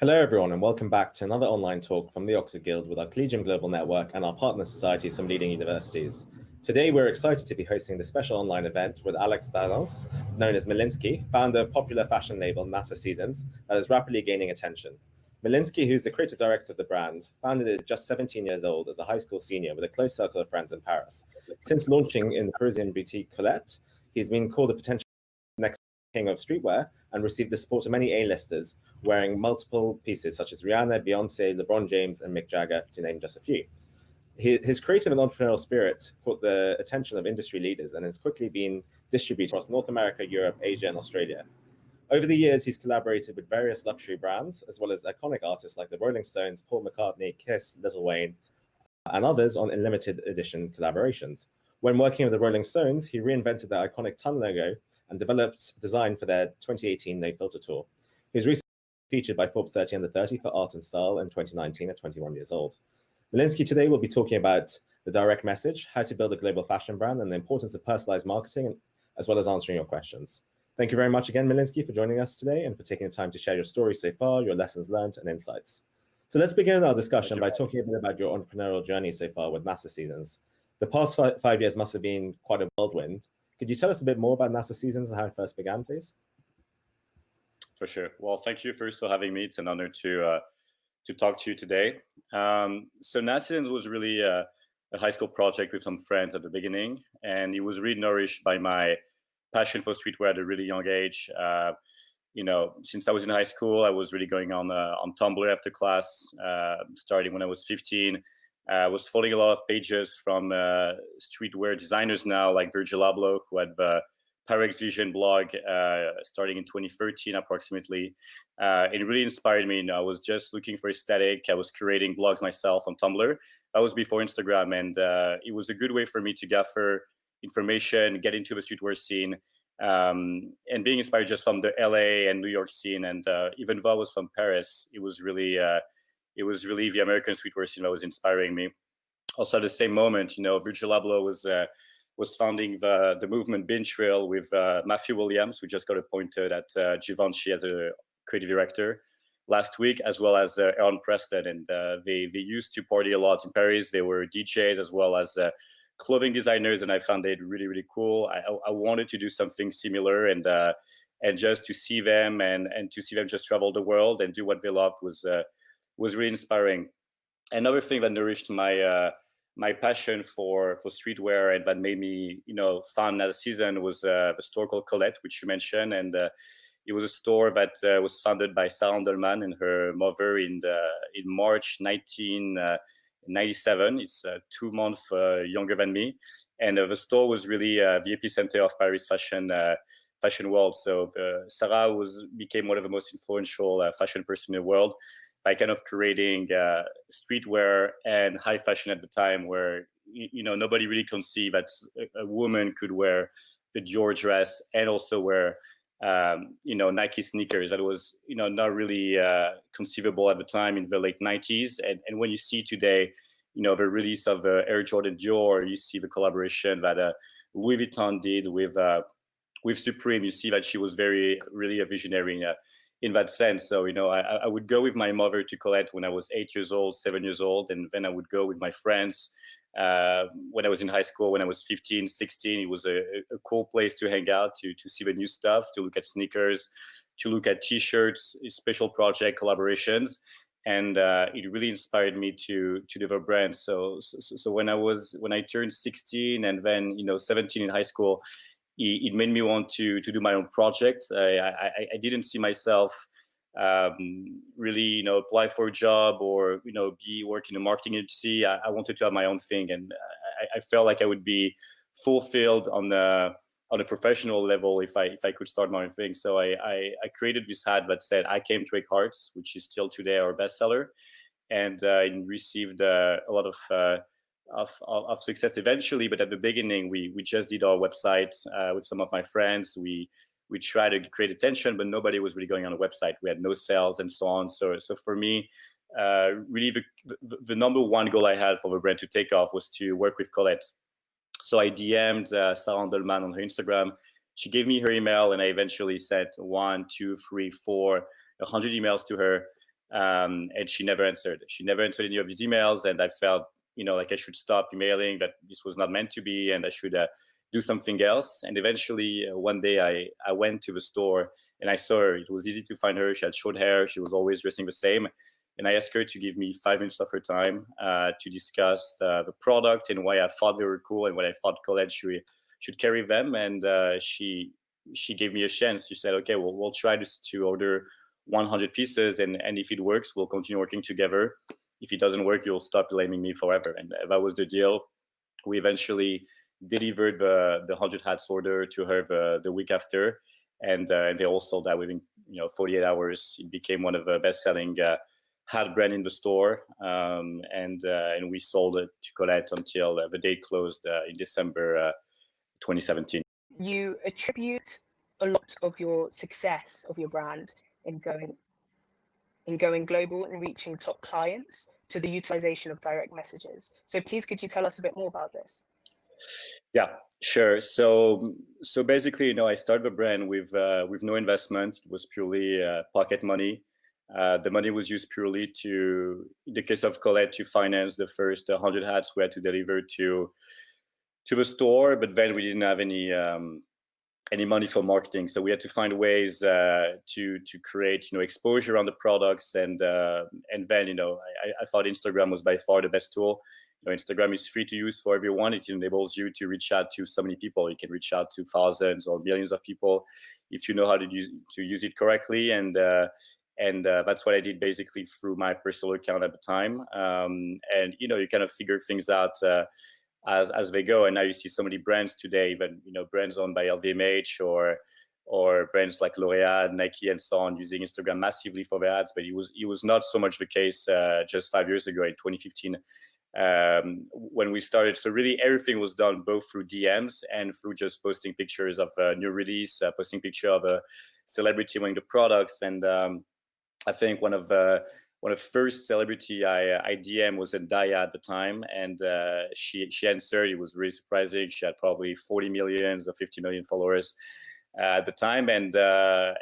Hello everyone and welcome back to another online talk from the Oxford Guild with our Collegium Global Network and our partner societies from leading universities. Today we're excited to be hosting this special online event with Alexandre Daillance, known as Millinsky, founder of popular fashion label NASASEASONS that is rapidly gaining attention. Millinsky, who's the creative director of the brand, founded it at just 17 years old as a high school senior with a close circle of friends in Paris. Since launching in the Parisian boutique Colette, he's been called a potential next king of streetwear and received the support of many A-listers wearing multiple pieces such as Rihanna, Beyoncé, LeBron James, and Mick Jagger, to name just a few. His creative and entrepreneurial spirit caught the attention of industry leaders and has quickly been distributed across North America, Europe, Asia, and Australia. Over the years, he's collaborated with various luxury brands, as well as iconic artists like the Rolling Stones, Paul McCartney, Kiss, Lil Wayne, and others on limited edition collaborations. When working with the Rolling Stones, he reinvented their iconic ton logo and developed design for their 2018 No Filter tour. He was recently featured by Forbes 30 Under 30 for Art and Style in 2019 at 21 years old. Millinsky today will be talking about the direct message, how to build a global fashion brand, and the importance of personalized marketing, as well as answering your questions. Thank you very much again, Millinsky, for joining us today and for taking the time to share your story so far, your lessons learned, and insights. So let's begin our discussion by talking a bit about your entrepreneurial journey so far with NASASEASONS. The past 5 years must have been quite a whirlwind. Could you tell us a bit more about NASASEASONS and how it first began, please? For sure. Well, thank you first for having me. It's an honor to talk to you today. So NASASEASONS was really a high school project with some friends at the beginning, and it was really nourished by my passion for streetwear at a really young age. Since I was in high school, I was really going on Tumblr after class, starting when I was 15. I was following a lot of pages from streetwear designers now, like Virgil Abloh, who had the Pyrex Vision blog starting in 2013 approximately. It really inspired me. I was just looking for aesthetic. I was creating blogs myself on Tumblr. That was before Instagram, and it was a good way for me to gather information, get into the streetwear scene, and being inspired just from the LA and New York scene. And even though I was from Paris, it was really the American streetwear scene that was inspiring me. Also, at the same moment, Virgil Abloh was founding the movement Bin Trail with Matthew Williams, who just got appointed at Givenchy as a creative director last week, as well as Aaron Preston. And they used to party a lot in Paris. They were DJs as well as clothing designers, and I found it really, really cool. I wanted to do something similar, and just to see them and to see them just travel the world and do what they loved was really inspiring. Another thing that nourished my passion for streetwear and that made me found NASASEASONS was the store called Colette, which you mentioned, and it was a store that was founded by Sarah Andelman and her mother in March 1997. It's 2 months younger than me, and the store was really the epicenter of Paris fashion world. So Sarah became one of the most influential fashion person in the world by kind of creating streetwear and high fashion at the time, where nobody really conceived that a woman could wear a Dior dress and also wear Nike sneakers. That was not really conceivable at the time in the late 90s. And when you see today, the release of Air Jordan Dior, you see the collaboration that Louis Vuitton did with Supreme. You see that she was really a visionary in that sense. So, I would go with my mother to Colette when I was 8 years old, 7 years old. And then I would go with my friends when I was in high school, when I was 15, 16. It was a cool place to hang out, to see the new stuff, to look at sneakers, to look at T-shirts, special project collaborations. And it really inspired me to develop brands. So when I turned 16 and then 17 in high school, it made me want to do my own project. I didn't see myself really apply for a job or be working in a marketing agency. I wanted to have my own thing, and I felt like I would be fulfilled on a professional level if I could start my own thing. So I created this hat that said "I came to break hearts," which is still today our bestseller, and it received a lot of success eventually. But at the beginning, we just did our website with some of my friends. We tried to create attention, but nobody was really going on a website. We had no sales and so on. So for me, really the number one goal I had for the brand to take off was to work with Colette. So I DM'd Sarah Andelman on her Instagram. She gave me her email, and I eventually sent 1, 2, 3, 4, 100 emails to her. and she never answered. She never answered any of his emails, and I felt, like I should stop emailing, that this was not meant to be, and I should do something else. And eventually, one day, I went to the store and I saw her. It was easy to find her. She had short hair. She was always dressing the same. And I asked her to give me 5 minutes of her time to discuss the product and why I thought they were cool and why I thought Colette should carry them. And she gave me a chance. She said, okay, well, we'll try to order 100 pieces. And if it works, we'll continue working together. If it doesn't work, you'll stop blaming me forever. And that was the deal. We eventually delivered the 100 hats order to her the week after. And they all sold out within 48 hours. It became one of the best-selling hat brand in the store, and we sold it to Colette until the date closed in December 2017. You attribute a lot of your success of your brand in going global and reaching top clients to the utilization of direct messages. So please, could you tell us a bit more about this? Yeah, sure. So basically, I started the brand with no investment. It was purely pocket money. The money was used purely to, in the case of Colette, to finance the first 100 hats we had to deliver to the store. But then we didn't have any money for marketing, so we had to find ways to create exposure on the products. And then I thought Instagram was by far the best tool. Instagram is free to use for everyone. It enables you to reach out to so many people. You can reach out to thousands or millions of people if you know how to use it correctly. And that's what I did basically through my personal account at the time. And you kind of figure things out as they go. And now you see so many brands today, even brands owned by LVMH or brands like L'Oreal, Nike, and so on, using Instagram massively for their ads. But it was not so much the case just 5 years ago in 2015. When we started. So really everything was done both through DMs and through just posting pictures of a new release, posting picture of a celebrity wearing the products. And I think one of the first celebrity I DM was Zendaya at the time, and she answered. It was really surprising. She had probably 40 million or 50 million followers at the time. And I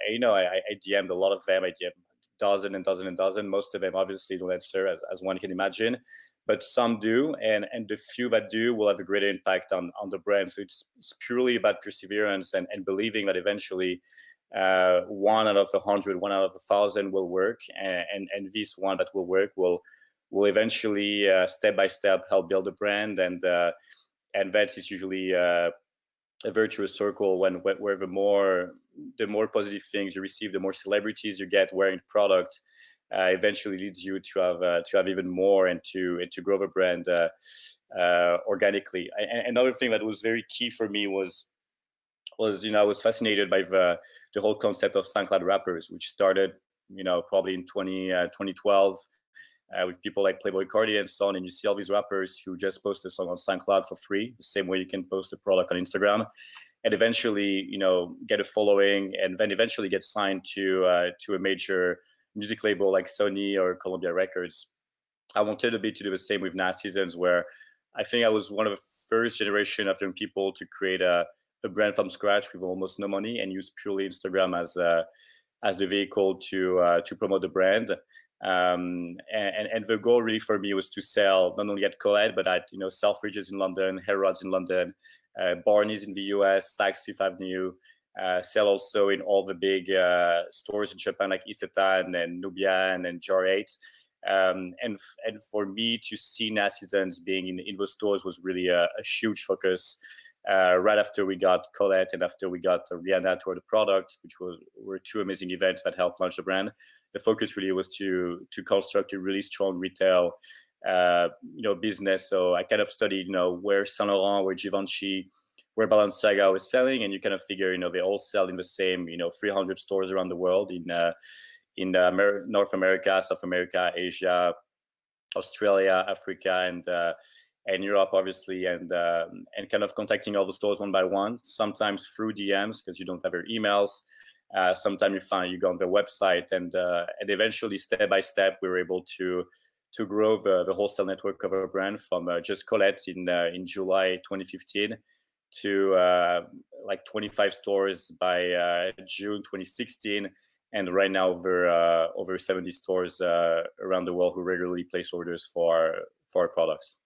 DM'd a lot of them. I DM'd dozen and dozen and dozen. Most of them obviously don't answer, as one can imagine, but some do, and the few that do will have a greater impact on the brand. So it's purely about perseverance and believing that eventually 1 out of 100, 1 out of 1,000 will work, and this one that will work will eventually step by step help build a brand. And that is usually a virtuous circle where the more positive things you receive, the more celebrities you get wearing the product, eventually leads you to have even more and to grow the brand organically. And another thing that was very key for me was I was fascinated by the whole concept of SoundCloud rappers, which started probably in 2012. With people like Playboi Carti and so on, and you see all these rappers who just post a song on SoundCloud for free, the same way you can post a product on Instagram, and eventually, get a following, and then eventually get signed to a major music label like Sony or Columbia Records. I wanted a bit to do the same with NASASEASONS, where I think I was one of the first generation of young people to create a brand from scratch with almost no money and use purely Instagram as the vehicle to promote the brand. And the goal really for me was to sell not only at Colette, but at Selfridges in London, Harrods in London, Barney's in the US, Saks Fifth Avenue, sell also in all the big stores in Japan like Isetan and Nubian and Jar 8. And for me to see NASASEASONS being in those stores was really a huge focus. Right after we got Colette and after we got Rihanna to the product, which were two amazing events that helped launch the brand. The focus really was to construct a really strong retail, business. So I kind of studied, where Saint Laurent, where Givenchy, where Balenciaga was selling, and you kind of figure, they all sell in the same, 300 stores around the world in North America, South America, Asia, Australia, Africa, and Europe, obviously, and kind of contacting all the stores one by one, sometimes through DMs because you don't have their emails. Sometimes you go on their website, and eventually, step by step, we were able to grow the wholesale network of our brand from just Colette in July 2015 to like 25 stores by June 2016, And right now, over 70 stores around the world who regularly place orders for our products.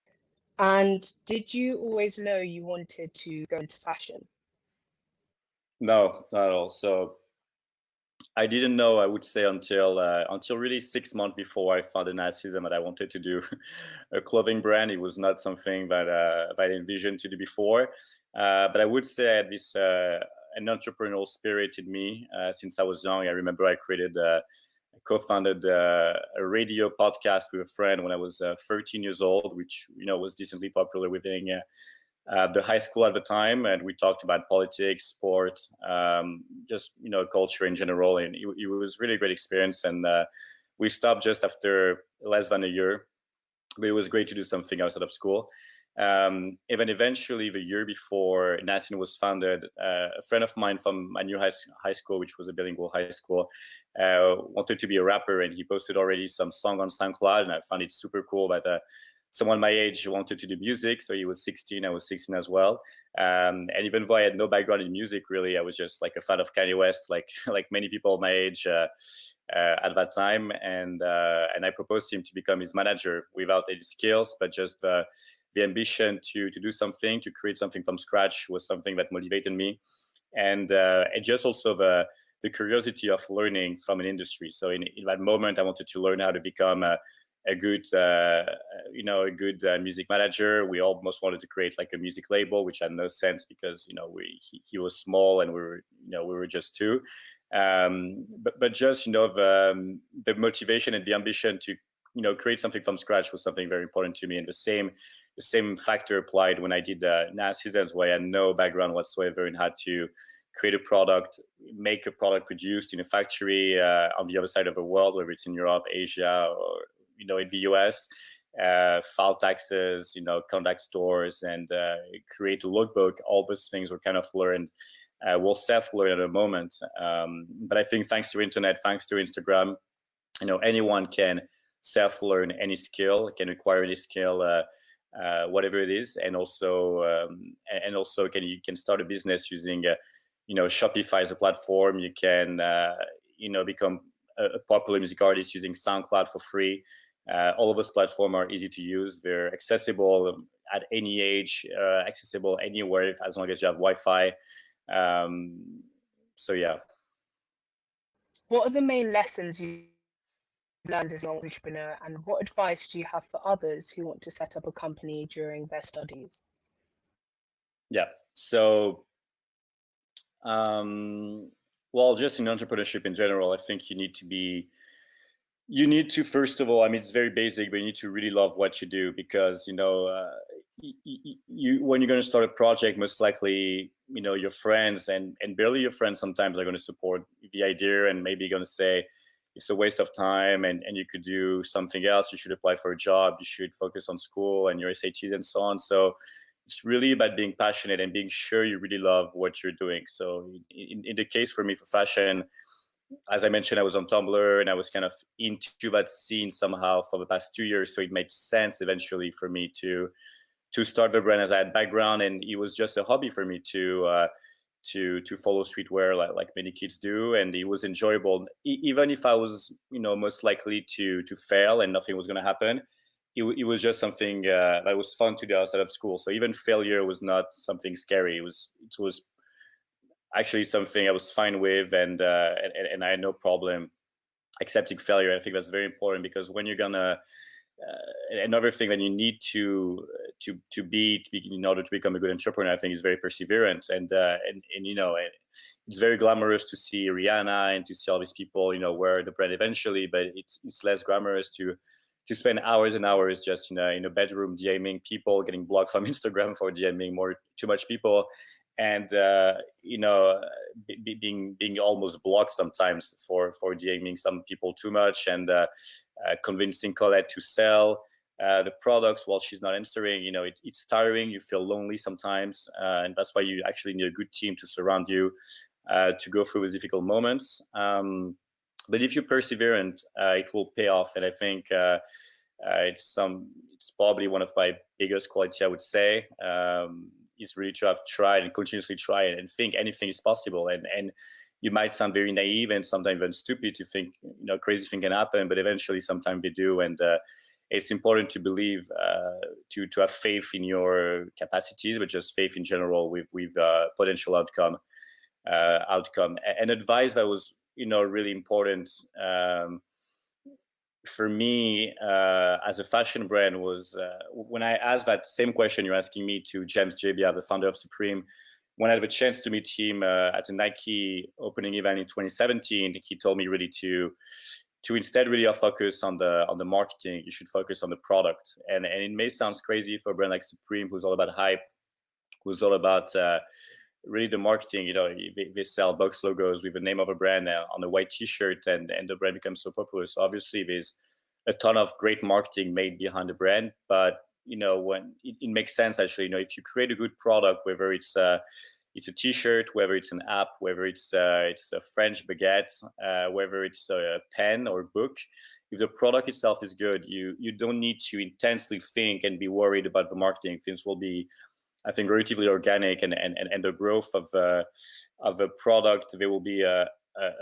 And did you always know you wanted to go into fashion? No, not at all. So I didn't know, I would say, until really 6 months before I found an NASASEASONS that I wanted to do a clothing brand. It was not something that I envisioned to do before. But I would say I had this an entrepreneurial spirit in me since I was young. I remember I co-founded a radio podcast with a friend when I was 13 years old, which was decently popular within the high school at the time, and we talked about politics, sport, just culture in general, and it was really a great experience. And we stopped just after less than a year, but it was great to do something outside of school. Even eventually, the year before NASASEASONS was founded, a friend of mine from my new high school, which was a bilingual high school, wanted to be a rapper, and he posted already some song on SoundCloud, and I found it super cool that someone my age wanted to do music. So he was 16, I was 16 as well. And even though I had no background in music, really, I was just like a fan of Kanye West, like many people my age at that time. And I proposed to him to become his manager without any skills, but just the ambition to do something, to create something from scratch was something that motivated me. And just also the curiosity of learning from an industry. So in that moment, I wanted to learn how to become a good music manager. We almost wanted to create like a music label, which had no sense because he was small and we were just two. But just the motivation and the ambition to create something from scratch was something very important to me. And the same factor applied when I did NASASEASONS, where I had no background whatsoever and had to create a product, make a product produced in a factory on the other side of the world, whether it's in Europe, Asia, or in the US, file taxes, contact stores, and create a lookbook. All those things were kind of learned. We'll self-learn at a moment. But I think thanks to internet, thanks to Instagram, anyone can self-learn any skill, can acquire any skill, whatever it is, and also you can start a business using Shopify as a platform. You can become a popular music artist using SoundCloud for free. All of those platforms are easy to use. They're accessible at any age, accessible anywhere as long as you have Wi-Fi. So yeah. What are the main lessons you learned as an entrepreneur, and what advice do you have for others who want to set up a company during their studies? Yeah. So, well, just in entrepreneurship in general, I think you need to, first of all, I mean, it's very basic, but you need to really love what you do, because, when you're going to start a project, most likely, your friends and barely your friends sometimes are going to support the idea and maybe going to say it's a waste of time and you could do something else. You should apply for a job. You should focus on school and your SATs and so on. So it's really about being passionate and being sure you really love what you're doing. So in the case for me for fashion, as I mentioned, I was on Tumblr and I was kind of into that scene somehow for the past 2 years. So it made sense eventually for me to start the brand, as I had background, and it was just a hobby for me to follow streetwear like many kids do, and it was enjoyable. Even if I was most likely to fail and nothing was going to happen, it was just something that was fun to do outside of school. So even failure was not something scary. It was actually something I was fine with, and I had no problem accepting failure. I think that's very important, because when you're gonna another thing that you need to be in order to become a good entrepreneur, I think, is very perseverance. And it's very glamorous to see Rihanna and to see all these people wear the brand eventually, but it's less glamorous to spend hours and hours just in a bedroom DMing people, getting blocked from Instagram for DMing too much people, and being almost blocked sometimes for DMing some people too much, and convincing Colette to sell the products while she's not answering. It's tiring. You feel lonely sometimes, and that's why you actually need a good team to surround you to go through those difficult moments. But if you're perseverant, it will pay off. And I think it's probably one of my biggest qualities, I would say, is really to have tried and continuously try and think anything is possible. And you might sound very naive and sometimes even stupid to think, crazy thing can happen, but eventually sometimes they do. And it's important to believe, to have faith in your capacities, but just faith in general with potential outcome. And advice that was, really important for me as a fashion brand was when I asked that same question you're asking me to James Jebbia, the founder of Supreme. When I had the chance to meet him at a Nike opening event in 2017, he told me really to instead really focus on the marketing. You should focus on the product. And it may sound crazy for a brand like Supreme, who's all about hype, who's all about really the marketing. They sell box logos with the name of a brand on a white T-shirt, and the brand becomes so popular. So obviously there's a ton of great marketing made behind the brand, but when it makes sense actually. If you create a good product, whether it's a T-shirt, whether it's an app, whether it's a French baguette, whether it's a pen or book, if the product itself is good, you don't need to intensely think and be worried about the marketing. Things will be, I think, relatively organic, and the growth of a product, there will be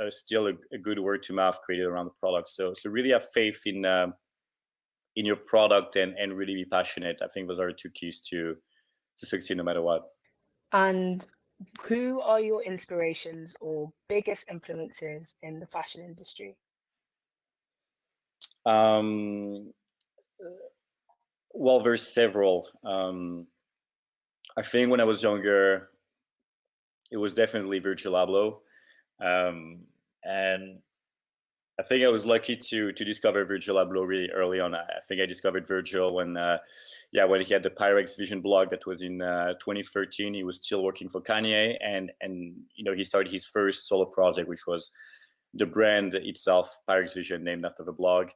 still a good word to mouth created around the product. So really have faith in your product and really be passionate. I think those are the two keys to succeed no matter what. And who are your inspirations or biggest influences in the fashion industry? Well, there's several. I think when I was younger, it was definitely Virgil Abloh. And I think I was lucky to discover Virgil Abloh really early on. I think I discovered Virgil when he had the Pyrex Vision blog. That was in 2013. He was still working for Kanye, and he started his first solo project, which was the brand itself, Pyrex Vision, named after the blog.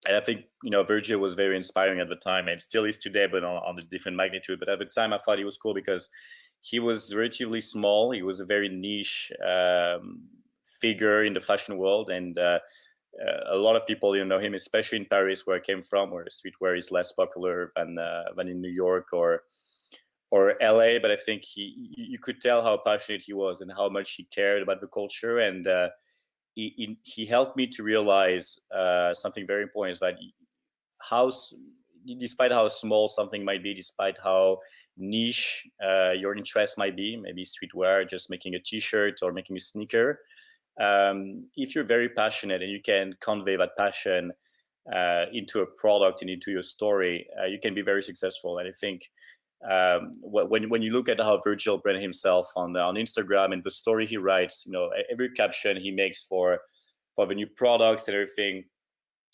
And I think Virgil was very inspiring at the time, and still is today, but on a different magnitude. But at the time, I thought he was cool because he was relatively small. He was a very niche figure in the fashion world, and a lot of people know him, especially in Paris, where I came from, where streetwear is less popular than in New York or LA. But I think you could tell how passionate he was and how much he cared about the culture, and he helped me to realize something very important, is that despite how small something might be, despite how niche your interest might be, maybe streetwear, just making a T-shirt or making a sneaker, if you're very passionate and you can convey that passion into a product and into your story, you can be very successful. And I think when you look at how Virgil branded himself on Instagram and the story he writes, every caption he makes for the new products and everything,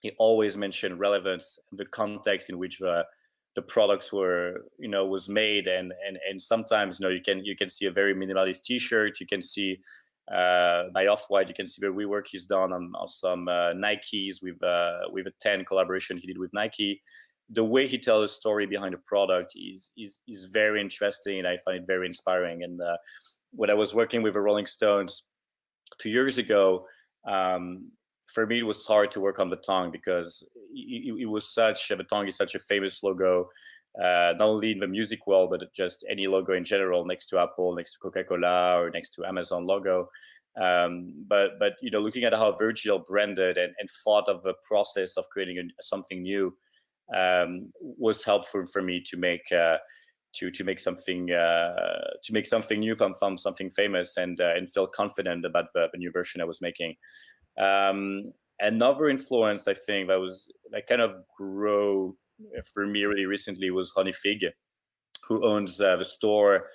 he always mentioned relevance and the context in which the products were was made, and sometimes you can see a very minimalist T-shirt. You can see by Off-White, you can see the rework he's done on some Nikes with a 10 collaboration he did with Nike. The way he tells the story behind the product is very interesting, and I find it very inspiring. And when I was working with the Rolling Stones 2 years ago, for me it was hard to work on the tongue, because the tongue is such a famous logo, not only in the music world, but just any logo in general, next to Apple, next to Coca-Cola, or next to Amazon logo. But looking at how Virgil branded and thought of the process of creating something new, was helpful for me to make something new from something famous, and feel confident about the new version I was making. Another influence I think that kind of grew for me really recently was Honey Fig, who owns the store,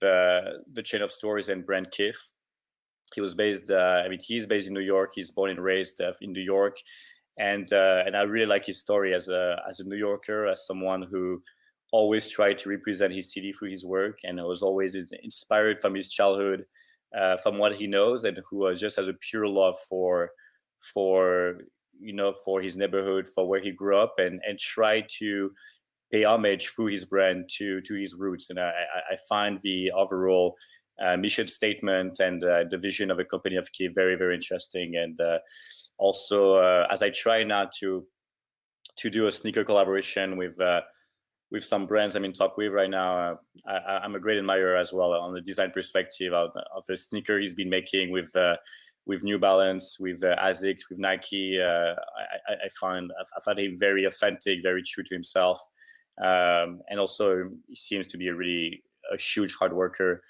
the chain of stores and brand Kith. He was based. He's based in New York. He's born and raised in New York, and I really like his story as a New Yorker, as someone who always tried to represent his city through his work, and was always inspired from his childhood, from what he knows, and who just has a pure love for his neighborhood, for where he grew up, and try to pay homage through his brand to his roots. And I find the overall mission statement and the vision of a company of Key very, very interesting. And also, as I try now to do a sneaker collaboration with some brands I'm in talk with right now. I'm a great admirer as well on the design perspective of the sneaker he's been making with New Balance, with ASICS, with Nike. I find him very authentic, very true to himself, and also he seems to be a huge hard worker.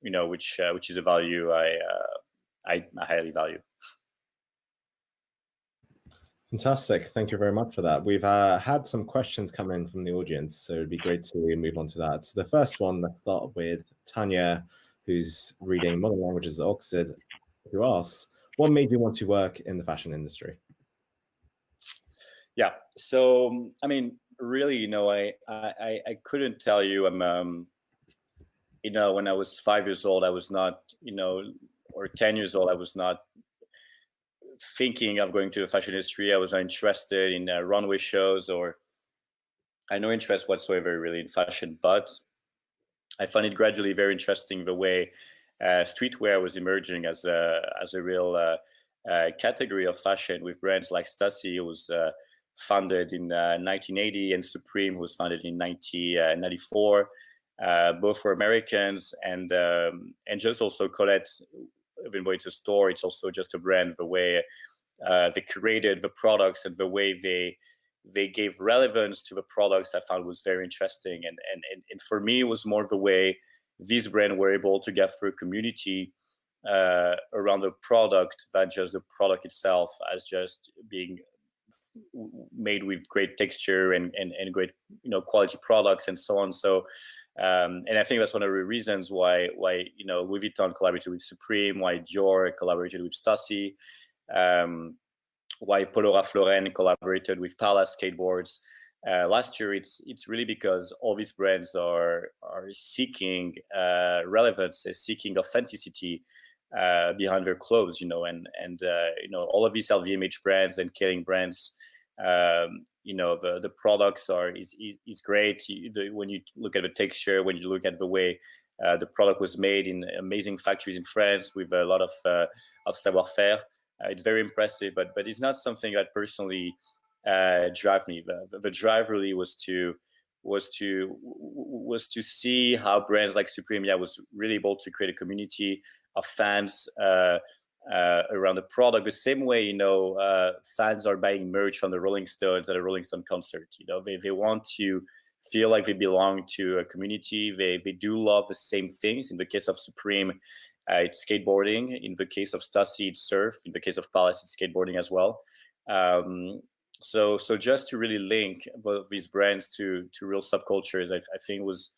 Which is a value I highly value. Fantastic. Thank you very much for that. We've had some questions come in from the audience, so it'd be great to move on to that. So the first one, let's start with Tanya, who's reading Modern Languages at Oxford, who asks, what made you want to work in the fashion industry? Yeah. So, I mean, really, I couldn't tell you. When I was 5 years old, I was not, or 10 years old, I was not thinking of going to the fashion industry. I was not interested in runway shows, or I had no interest whatsoever really in fashion. But I found it gradually very interesting the way streetwear was emerging as a real category of fashion, with brands like Stasi, who was founded in 1980, and Supreme, who was founded in 1994. Both were Americans, and just also Colette, even though it's a store, it's also just a brand. The way they curated the products and the way they gave relevance to the products, I found was very interesting. And for me, it was more the way these brands were able to get through a community around the product than just the product itself, as just being made with great texture and great quality products and so on. So and I think that's one of the reasons why Louis Vuitton collaborated with Supreme, why Dior collaborated with Stasi, why Polo Ralph Lauren collaborated with Palace skateboards. Last year, it's really because all these brands are seeking relevance, seeking authenticity behind their clothes, and all of these LVMH brands and Kering brands. The products is great. When you look at the texture, when you look at the way the product was made in amazing factories in France with a lot of savoir-faire, it's very impressive. But it's not something that personally drive me. The drive really was to see how brands like Supreme was really able to create a community of fans around the product, the same way fans are buying merch from the Rolling Stones at a Rolling Stone concert. They want to feel like they belong to a community. They do love the same things. In the case of Supreme, it's skateboarding. In the case of Stasi, it's surf. In the case of Palace, it's skateboarding as well. So just to really link both these brands to real subcultures, I think was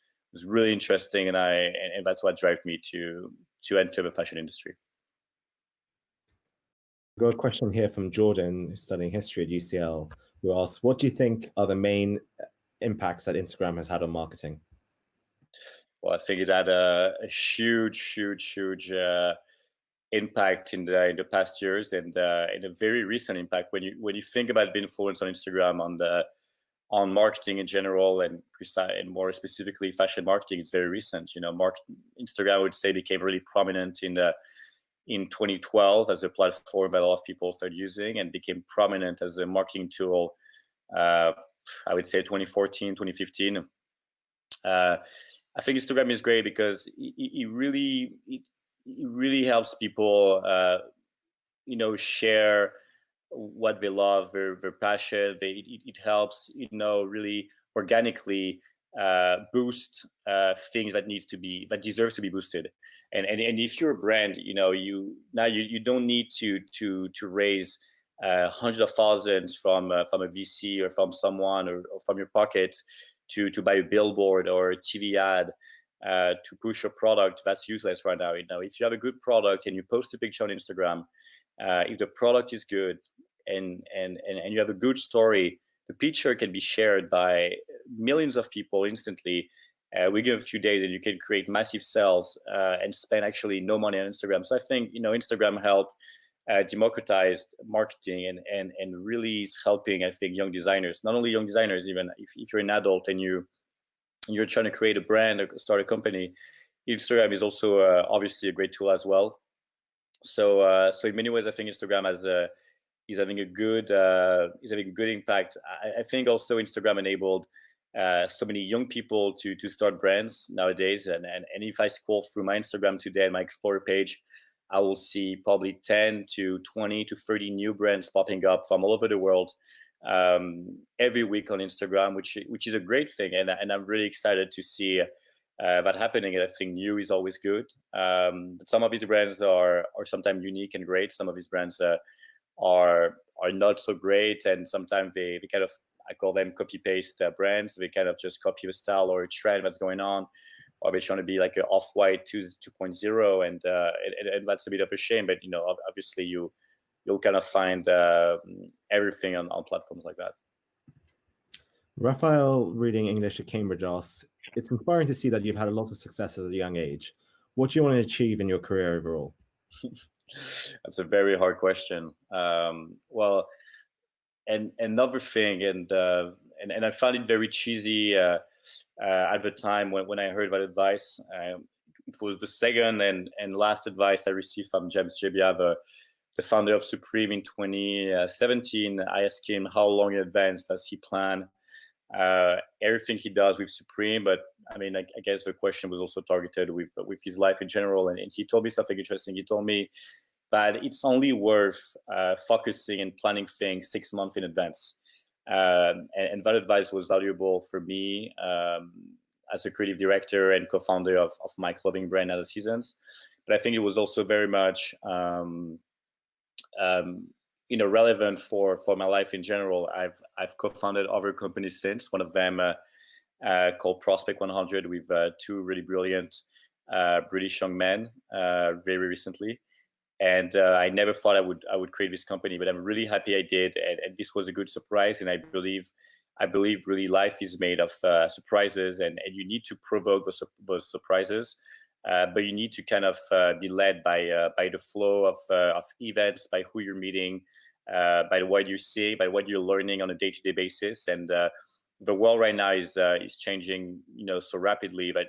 really interesting, and that's what drove me to enter the fashion industry. We've got a question here from Jordan, studying history at UCL, who asks, what do you think are the main impacts that Instagram has had on marketing? Well, I think it had a huge impact in the past years, and a very recent impact. When you think about the influence on Instagram on marketing in general, and more specifically fashion marketing, it's very recent. Instagram, I would say, became really prominent in 2012 as a platform that a lot of people started using, and became prominent as a marketing tool, I would say 2014, 2015. I think Instagram is great because it really helps people, share what they love, their passion. It helps, really organically boost things that deserves to be boosted. And if you're a brand, you don't need to raise hundreds of thousands from a VC or from someone or from your pocket to buy a billboard or a TV ad to push a product. That's useless right now. If you have a good product and you post a picture on Instagram, if the product is good and you have a good story, the picture can be shared by millions of people instantly within a few days, and you can create massive sales and spend actually no money on Instagram. So I think Instagram helped democratize marketing and really is helping, I think, young designers. Not only young designers, even if you're an adult and you're trying to create a brand or start a company, Instagram is also obviously a great tool as well. So in many ways, I think Instagram having a good impact. I think also Instagram enabled so many young people to start brands nowadays. And if I scroll through my Instagram today, my Explore page, I will see probably 10 to 20 to 30 new brands popping up from all over the world every week on Instagram, which is a great thing. And I'm really excited to see that happening. And I think new is always good. But some of these brands are sometimes unique and great. Some of these brands are not so great, and sometimes they kind of, I call them copy paste brands. They kind of just copy a style or a trend that's going on, or they're trying to be like an Off-White 2.0, and that's a bit of a shame. But obviously you'll kind of find everything on platforms like that. Raphael, reading English at Cambridge, asks, it's inspiring to see that you've had a lot of success at a young age. What do you want to achieve in your career overall? That's a very hard question. Well, and another thing, and I found it very cheesy at the time when I heard that advice. It was the second and last advice I received from James Jebbia, the founder of Supreme, in 2017. I asked him how long in advance does he plan everything he does with Supreme, but I mean, I guess the question was also targeted with his life in general. And he told me something interesting. He told me that it's only worth focusing and planning things 6 months in advance. And that advice was valuable for me as a creative director and co-founder of my clothing brand, NASASEASONS. But I think it was also very much relevant for my life in general. I've co-founded other companies since. One of them called Prospect 100 with two really brilliant British young men very recently. And I never thought I would create this company, but I'm really happy I did. And this was a good surprise. And I believe really life is made of surprises, and you need to provoke those surprises. But you need to kind of be led by the flow of events, by who you're meeting, by what you see, by what you're learning on a day-to-day basis. And the world right now is changing, so rapidly. But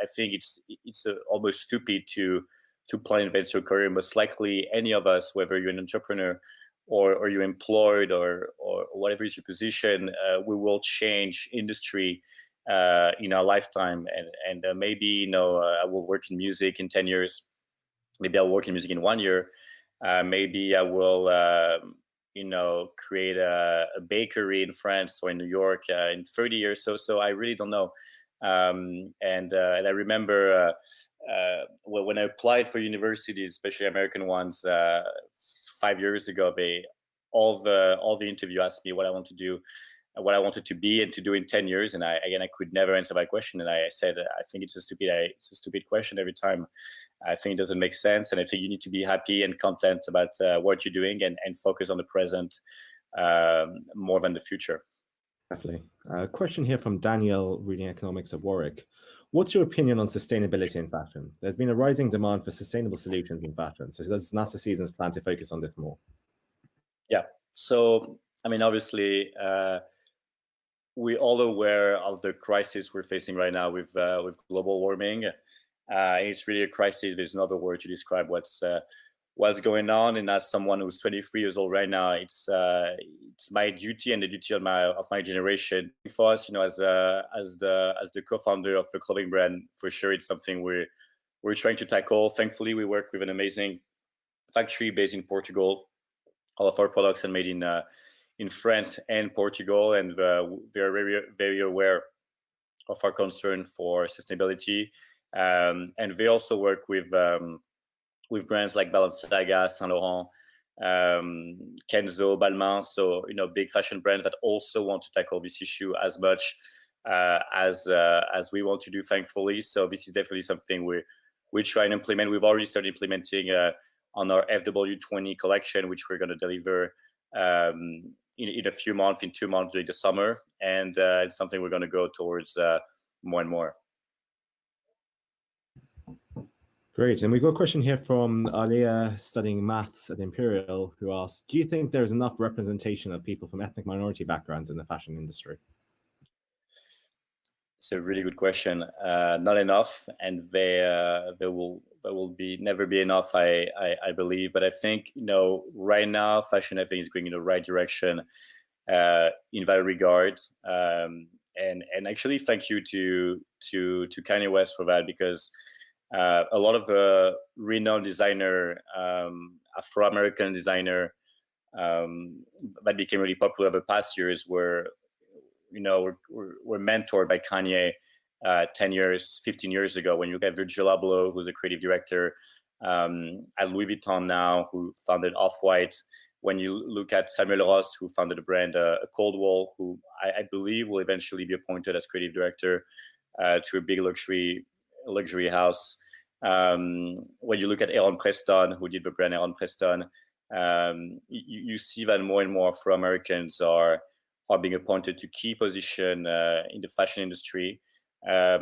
I think it's almost stupid to plan invent your career. Most likely, any of us, whether you're an entrepreneur or you're employed or whatever is your position, we will change industry in our lifetime. And maybe I will work in music in 10 years. Maybe I'll work in music in 1 year. Maybe I will create a bakery in France or in New York in 30 years. So I really don't know. And I remember when I applied for universities, especially American ones, 5 years ago, all the interview asked me what I want to do, what I wanted to be and to do in 10 years. And I could never answer that question. And I said, I think it's a stupid question every time. I think it doesn't make sense. And I think you need to be happy and content about what you're doing and focus on the present more than the future. Definitely. A question here from Daniel, reading economics at Warwick. What's your opinion on sustainability in fashion? There's been a rising demand for sustainable solutions in fashion. So does NASASEASONS plan to focus on this more? Yeah. So, I mean, obviously, we're all aware of the crisis we're facing right now with global warming. It's really a crisis. There's no other word to describe what's going on. And as someone who's 23 years old right now, it's my duty and the duty of my generation. For us, as the co-founder of the clothing brand, for sure, it's something we're trying to tackle. Thankfully, we work with an amazing factory based in Portugal. All of our products are made in France and Portugal, and they're very, very aware of our concern for sustainability. And they also work with brands like Balenciaga, Saint Laurent, Kenzo, Balmain. So big fashion brands that also want to tackle this issue as much as we want to do, thankfully. So this is definitely something we try and implement. We've already started implementing on our FW20 collection, which we're going to deliver in a few months, in 2 months during the summer, and it's something we're going to go towards more and more. Great. And we've got a question here from Alia, studying maths at Imperial, who asks, do you think there is enough representation of people from ethnic minority backgrounds in the fashion industry? It's a really good question. Not enough, and there will be never be enough. I believe, but I think right now fashion I think is going in the right direction in that regard. And actually, thank you to Kanye West for that, because a lot of the renowned designer, Afro-American designer, that became really popular the past years were mentored by Kanye 10 years, 15 years ago. When you look at Virgil Abloh, who's a creative director at Louis Vuitton now, who founded Off-White. When you look at Samuel Ross, who founded the brand Coldwell, who I believe will eventually be appointed as creative director to a big luxury house. When you look at Aaron Preston, who did the brand Aaron Preston, you see that more and more Afro-Americans are being appointed to key position in the fashion industry. I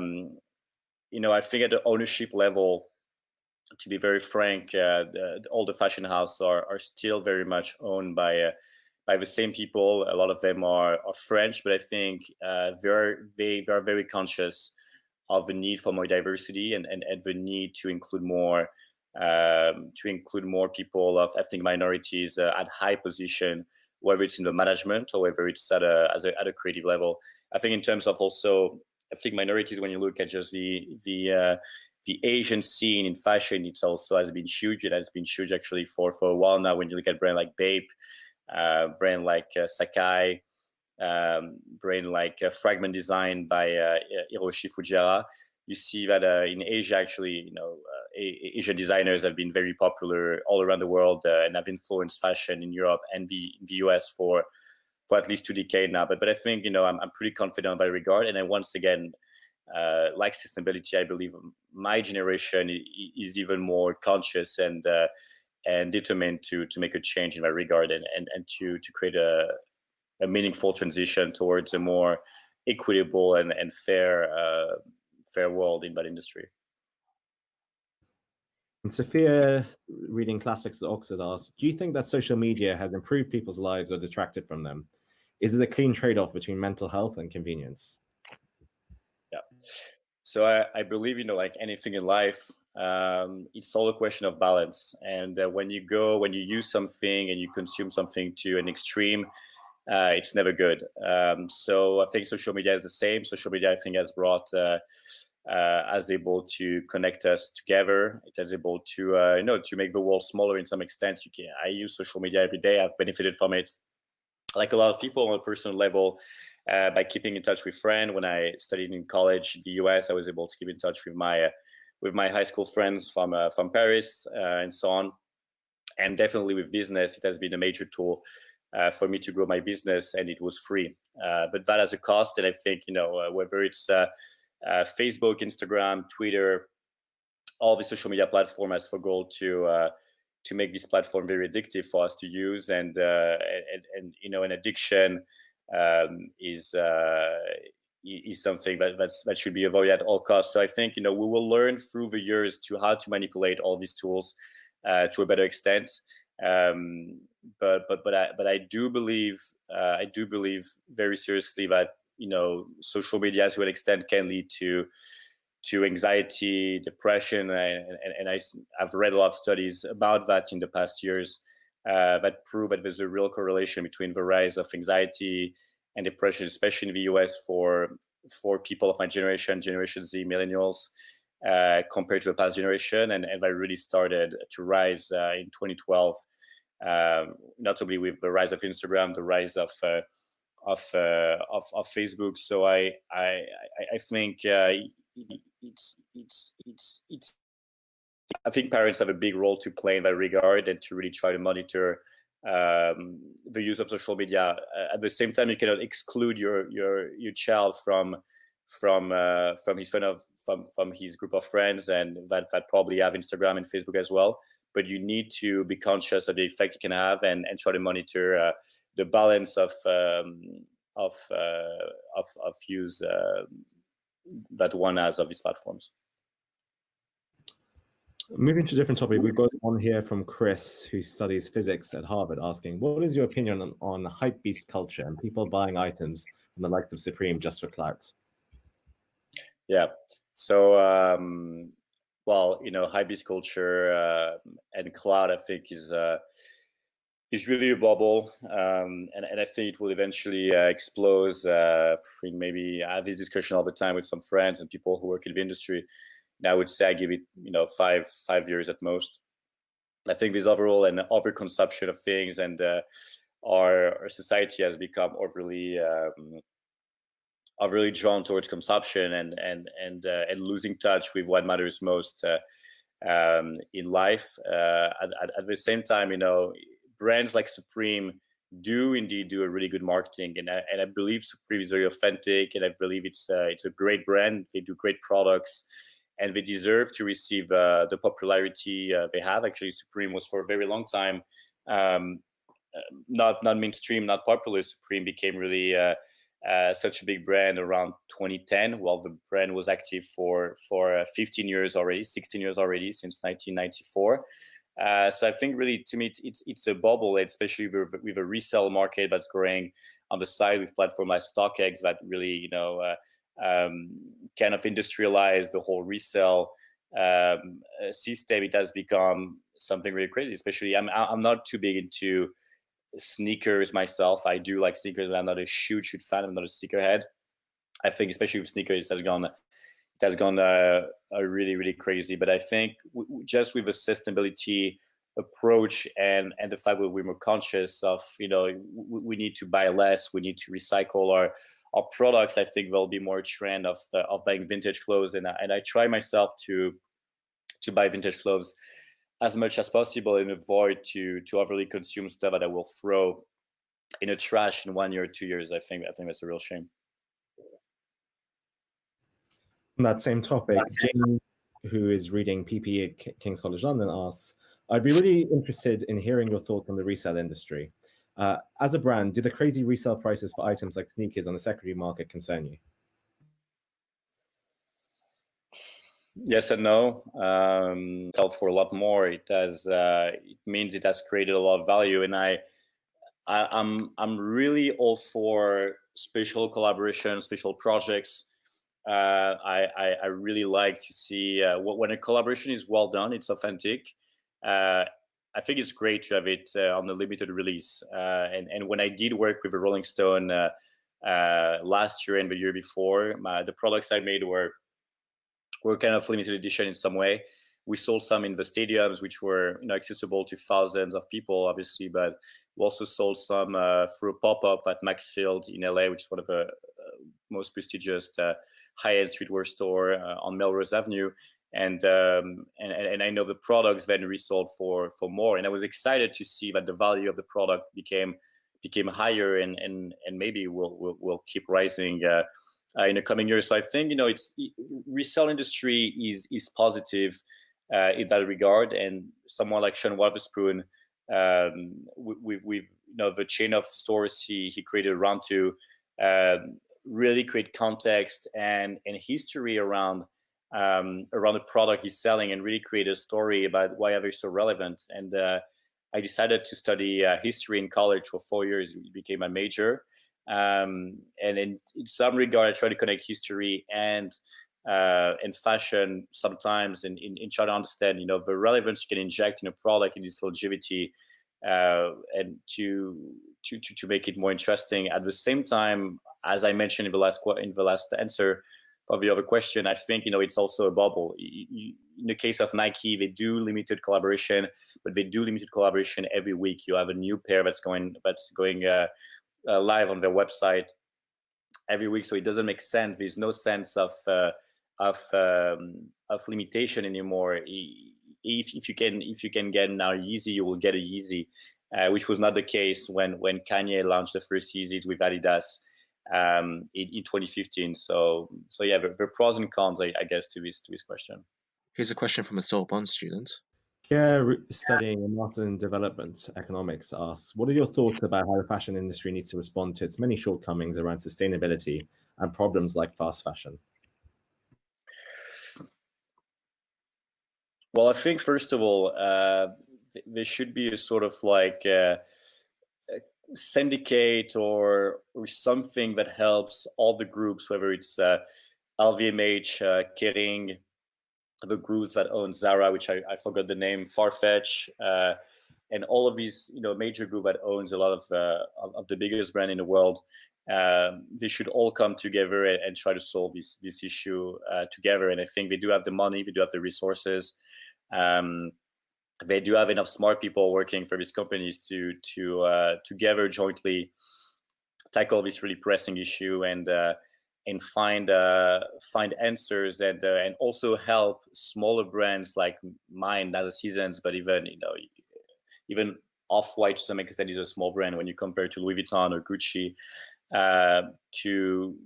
think at the ownership level, to be very frank, all the fashion houses are still very much owned by the same people. A lot of them are French, but I think they are very conscious of the need for more diversity and the need to include more people of ethnic minorities at high position, whether it's in the management or whether it's at a creative level. I think in terms of also ethnic minorities, when you look at just the Asian scene in fashion, it also has been huge. It has been huge actually for a while now. When you look at brand like Bape, brand like Sakai, brand like Fragment Design by Hiroshi Fujiwara, you see that in Asia, actually, Asian designers have been very popular all around the world and have influenced fashion in Europe and the US for at least 2 decades now. But I think I'm pretty confident in that regard. And then once again, like sustainability, I believe my generation is even more conscious and determined to make a change in that regard and to create a meaningful transition towards a more equitable and fair world in that industry. And Sophia, reading classics at Oxford, asks, do you think that social media has improved people's lives or detracted from them? Is it a clean trade-off between mental health and convenience? Yeah. So I believe, like anything in life, it's all a question of balance. And when you use something and you consume something to an extreme, it's never good. So I think social media is the same. Social media, I think, has brought as able to connect us together. It is able to to make the world smaller in some extent. I use social media every day. I've benefited from it, like a lot of people, on a personal level, by keeping in touch with friends. When I studied in college in the US, I was able to keep in touch with my high school friends from Paris and so on. And definitely with business, it has been a major tool for me to grow my business, and it was free. But that has a cost, and I think whether it's Facebook, Instagram, Twitter, all the social media platform has for goal to make this platform very addictive for us to use, and an addiction is something that should be avoided at all costs. So I think we will learn through the years to how to manipulate all these tools to a better extent. But I do believe very seriously that social media to an extent can lead to anxiety, depression, and I've read a lot of studies about that in the past years that prove that there's a real correlation between the rise of anxiety and depression, especially in the US for people of my generation, Generation Z, millennials, compared to the past generation, and that really started to rise in 2012, notably with the rise of Instagram, the rise of Facebook. So I think I think parents have a big role to play in that regard, and to really try to monitor the use of social media. At the same time, you cannot exclude your child from his from his group of friends, and that probably have Instagram and Facebook as well. But you need to be conscious of the effect it can have, and try to monitor the balance of use that one has of these platforms. Moving to a different topic, we've got one here from Chris, who studies physics at Harvard, asking, what is your opinion on hypebeast culture and people buying items from the likes of Supreme just for clout? Yeah. So, well, hypebeast culture and cloud, I think, is really a bubble, and I think it will eventually explode. Maybe I have this discussion all the time with some friends and people who work in the industry. And I would say I give it, 5 years at most. I think this overall and overconsumption of things, and our society has become overly drawn towards consumption and losing touch with what matters most in life. At the same time, brands like Supreme do indeed do a really good marketing, and I believe Supreme is very authentic, and I believe it's a great brand. They do great products, and they deserve to receive the popularity they have. Actually, Supreme was for a very long time not mainstream, not popular. Supreme became really such a big brand around 2010, while the brand was active for 15 years already, 16 years already, since 1994. So I think really, to me, it's a bubble, especially with a resale market that's growing on the side, with platforms like StockX that really, kind of industrialize the whole resale system. It has become something really crazy. Especially, I'm not too big into sneakers myself. I do like sneakers, but I'm not a huge fan. I'm not a sneakerhead. I think, especially with sneakers, it has gone really, really crazy. But I think just with a sustainability approach and the fact that we're more conscious of, we need to buy less, we need to recycle our products. I think there'll be more trend of buying vintage clothes, and I try myself to buy vintage clothes as much as possible and avoid to overly consume stuff that I will throw in a trash in 1 year or 2 years. I think that's a real shame. On that same topic, James, who is reading PPE at King's College London, asks, I'd be really interested in hearing your thoughts on the resale industry. As a brand, do the crazy resale prices for items like sneakers on the secondary market concern you? Yes and no. For a lot more, it means it has created a lot of value, and I'm really all for special collaboration, special projects. I really like to see when a collaboration is well done, it's authentic. I think it's great to have it on the limited release. And when I did work with the Rolling Stone last year and the year before, the products I made were kind of limited edition in some way. We sold some in the stadiums, which were accessible to thousands of people, obviously, but we also sold some through a pop-up at Maxfield in LA, which is one of the most prestigious high-end streetwear store on Melrose Avenue. And I know the products then resold for more. And I was excited to see that the value of the product became higher and maybe will keep rising in the coming years. So I think resale industry is positive in that regard. And someone like Sean Wotherspoon, with the chain of stores he created around to really create context and history around the product he's selling, and really create a story about why they're so relevant. And I decided to study history in college for 4 years. It became my major. And in some regard, I try to connect history and fashion sometimes, and try to understand, the relevance you can inject in a product and its longevity, and to make it more interesting. At the same time, as I mentioned in the last answer of the other question, I think it's also a bubble. In the case of Nike, they do limited collaboration, but they do limited collaboration every week. You have a new pair that's going live on their website every week, so it doesn't make sense. There's no sense of limitation anymore. If you can get now Yeezy, you will get a Yeezy, which was not the case when Kanye launched the first Yeezys with Adidas in 2015. So yeah, there are pros and cons, I guess, to this question. Here's a question from a Sorbonne student. Pierre, studying a master's in development economics, asks, what are your thoughts about how the fashion industry needs to respond to its many shortcomings around sustainability and problems like fast fashion? Well, I think, first of all, there should be a sort of like a syndicate or something that helps all the groups, whether it's LVMH, Kering, the groups that own Zara, which I forgot the name, Farfetch, and all of these, major group that owns a lot of the biggest brand in the world. They should all come together and try to solve this issue together. And I think they do have the money, they do have the resources. They do have enough smart people working for these companies to together jointly tackle this really pressing issue and find answers and also help smaller brands like mine, NASASEASONS, but even Off-White to some extent is a small brand when you compare to Louis Vuitton or Gucci, to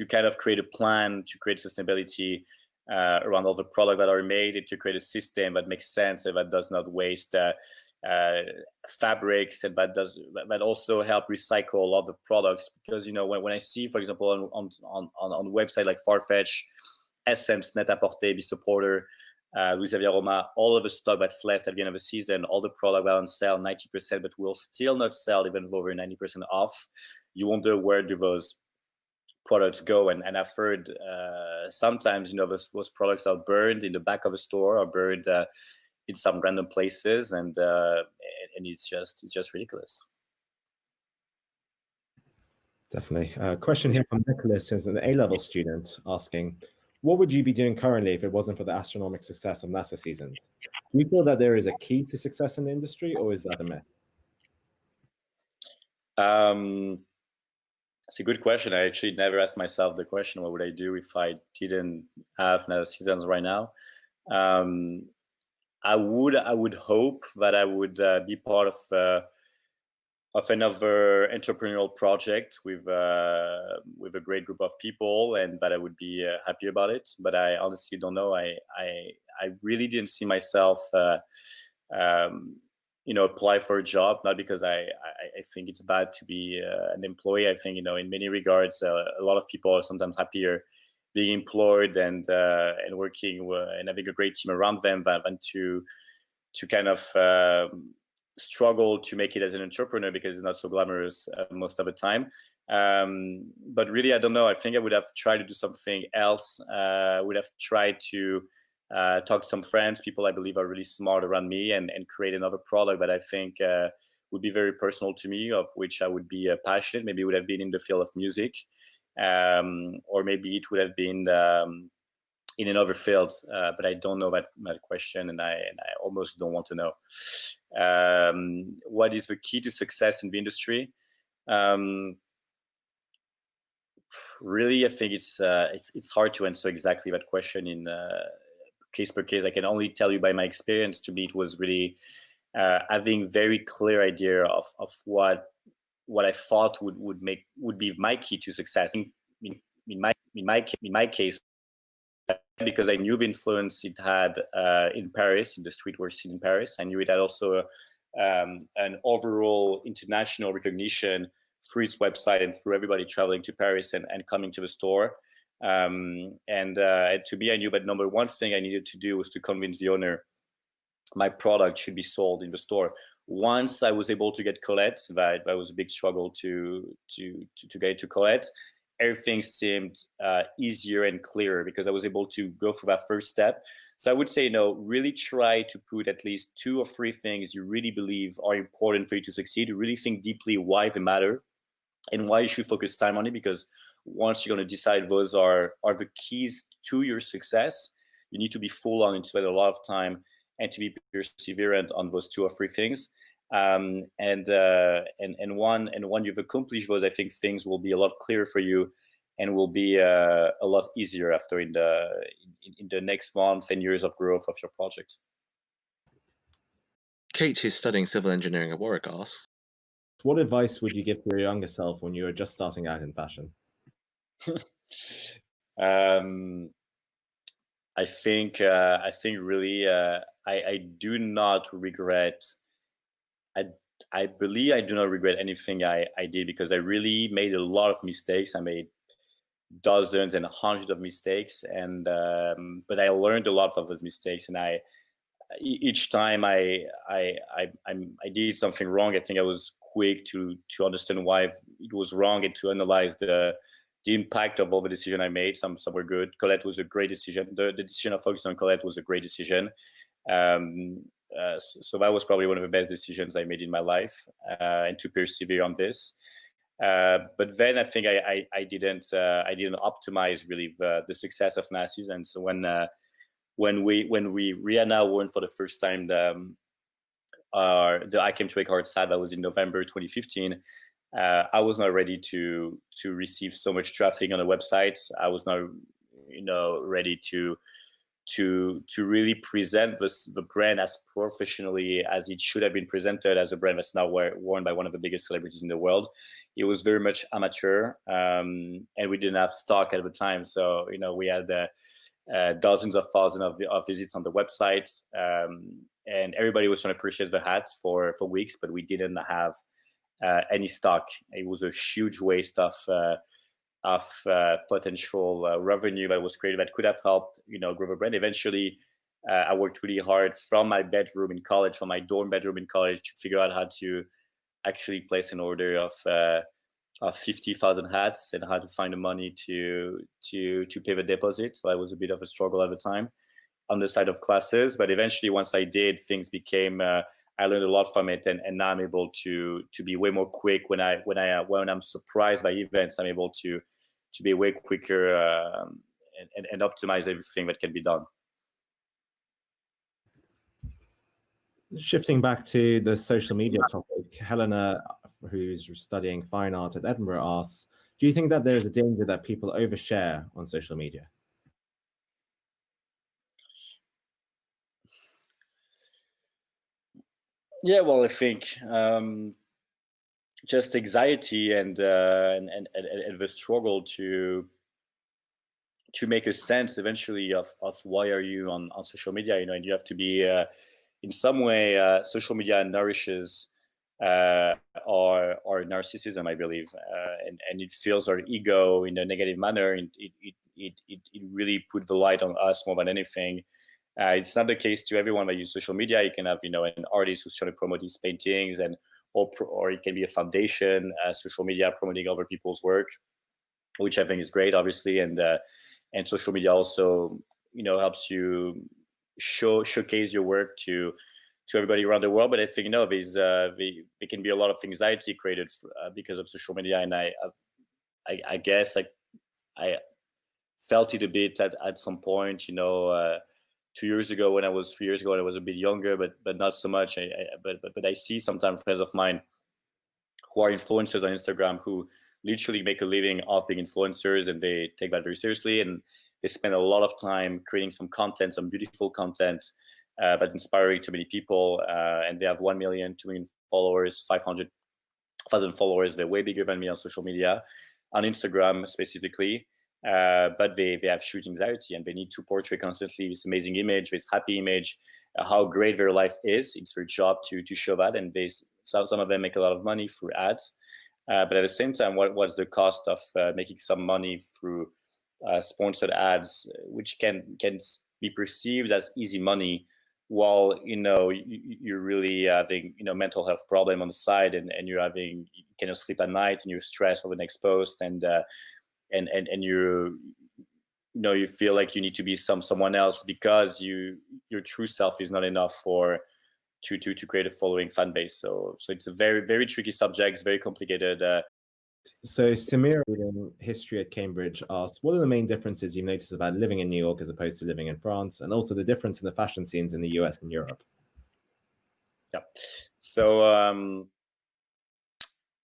kind of create a plan to create sustainability around all the products that are made, and to create a system that makes sense and that does not waste fabrics, and that also help recycle a lot of the products. Because when I see, for example, on a website like Farfetch, Essence, Net-a-Porter, Mr. Porter, Rita Ora, all of the stock that's left at the end of the season, all the product that don't sell 90%, but will still not sell even though we're 90% off. You wonder, where do those products go? And I've heard sometimes those products are burned in the back of a store, or burned in some random places, and it's just ridiculous. Definitely. Question here from Nicholas, who's an A-level student, asking, what would you be doing currently if it wasn't for the astronomical success of NASASEASONS? Do you feel that there is a key to success in the industry, or is that a myth? It's a good question. I actually never asked myself the question, what would I do if I didn't have NASASEASONS right now? I would hope that I would be part of another entrepreneurial project with a great group of people, and that I would be happy about it. But I honestly don't know. I really didn't see myself apply for a job, not because I think it's bad to be an employee. I think, in many regards, a lot of people are sometimes happier being employed and working and having a great team around them than to kind of struggle to make it as an entrepreneur, because it's not so glamorous most of the time. But really, I don't know. I think I would have tried to do something else. Would have tried to talk to some friends, people I believe are really smart around me, and create another product that I think would be very personal to me, of which I would be passionate. Maybe it would have been in the field of music, or maybe it would have been in another field, but I don't know that question, and I almost don't want to know. What is the key to success in the industry? Really, I think it's hard to answer exactly that question in case per case. I can only tell you by my experience. To me, it was really having very clear idea of what I thought would be my key to success. In my case, because I knew the influence it had in Paris, in the streetwear scene in Paris. I knew it had also an overall international recognition through its website and through everybody traveling to Paris and coming to the store. And to me, I knew that number one thing I needed to do was to convince the owner my product should be sold in the store. Once I was able to get Colette, that was a big struggle to get to Colette, everything seemed easier and clearer, because I was able to go through that first step. So I would say, really try to put at least 2 or 3 things you really believe are important for you to succeed. Really think deeply why they matter and why you should focus time on it, because once you're going to decide those are the keys to your success, you need to be full on and spend a lot of time and to be perseverant on those 2 or 3 things. And when you've accomplished those, I think things will be a lot clearer for you and will be a lot easier after in the next month and years of growth of your project. Kate, who's studying civil engineering at Warwick, asks, what advice would you give to your younger self when you were just starting out in fashion? I think really I do not regret. I believe I do not regret anything I did, because I really made a lot of mistakes. I made dozens and hundreds of mistakes, and but I learned a lot from those mistakes. And each time I did something wrong, I think I was quick to understand why it was wrong and to analyze the the impact of all the decisions I made. Some were good. Colette was a great decision. The decision of focusing on Colette was a great decision. So that was probably one of the best decisions I made in my life, and to persevere on this. But then I think I didn't optimize really the success of NASASEASONS. So when Rihanna won for the first time the I Came to Wake Hard Sad, that was in November 2015. I was not ready to receive so much traffic on the website. I was not, ready to really present the brand as professionally as it should have been presented, as a brand that's now worn by one of the biggest celebrities in the world. It was very much amateur, and we didn't have stock at the time. So, we had dozens of thousands of visits on the website, and everybody was trying to purchase the hats for weeks, but we didn't have any stock. It was a huge waste of potential revenue that was created that could have helped, grow the brand. Eventually, I worked really hard from my bedroom in college, from my dorm bedroom in college, to figure out how to actually place an order of 50,000 hats, and how to find the money to pay the deposit. So that was a bit of a struggle at the time on the side of classes. But eventually, once I did, things became. I learned a lot from it, and now I'm able to be way more quick when I'm surprised by events. I'm able to be way quicker and optimize everything that can be done. Shifting back to the social media topic, Helena, who's studying fine art at Edinburgh, asks, do you think that there is a danger that people overshare on social media? Yeah, well, I think just anxiety and the struggle to make a sense eventually of why are you on social media, and you have to be in some way. Social media nourishes our narcissism, I believe, and it fills our ego in a negative manner. It really put the light on us more than anything. It's not the case to everyone that use social media. You can have, an artist who's trying to promote his paintings, or it can be a foundation, social media promoting other people's work, which I think is great, obviously. And social media also, helps you showcase your work to everybody around the world. But I think, there can be a lot of anxiety created because of social media, and I guess I felt it a bit at some point, 3 years ago when I was a bit younger, but not so much. But I see sometimes friends of mine who are influencers on Instagram who literally make a living off being influencers, and they take that very seriously, and they spend a lot of time creating some beautiful content, but inspiring to many people. And they have 1 million, 2 million followers, 500,000 followers. They're way bigger than me on social media, on Instagram specifically. But they have huge anxiety, and they need to portray constantly this amazing image, this happy image, how great their life is. It's their job to show that, and some of them make a lot of money through ads. But at the same time, what's the cost of making some money through sponsored ads, which can be perceived as easy money, while you're really having mental health problem on the side, and you cannot sleep at night, and you're stressed for the next post, and you feel like you need to be someone else because your true self is not enough to create a following fan base. So it's a very, very tricky subject. It's very complicated. So Samira, reading history at Cambridge, asks, what are the main differences you've noticed about living in New York as opposed to living in France, and also the difference in the fashion scenes in the US and Europe? Yeah. So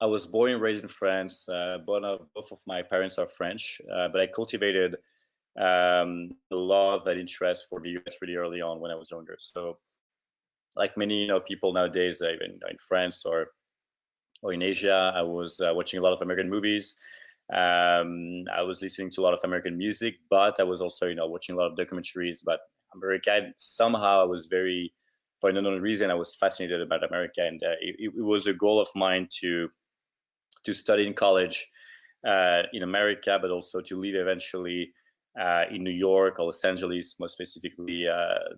I was born and raised in France. Both of my parents are French, but I cultivated a love and interest for the US really early on when I was younger. So, like many people nowadays, even in France or in Asia, I was watching a lot of American movies. I was listening to a lot of American music, but I was also watching a lot of documentaries about America. Somehow I was for an unknown reason, I was fascinated about America, and it was a goal of mine to study in college in America, but also to live eventually in New York or Los Angeles, more specifically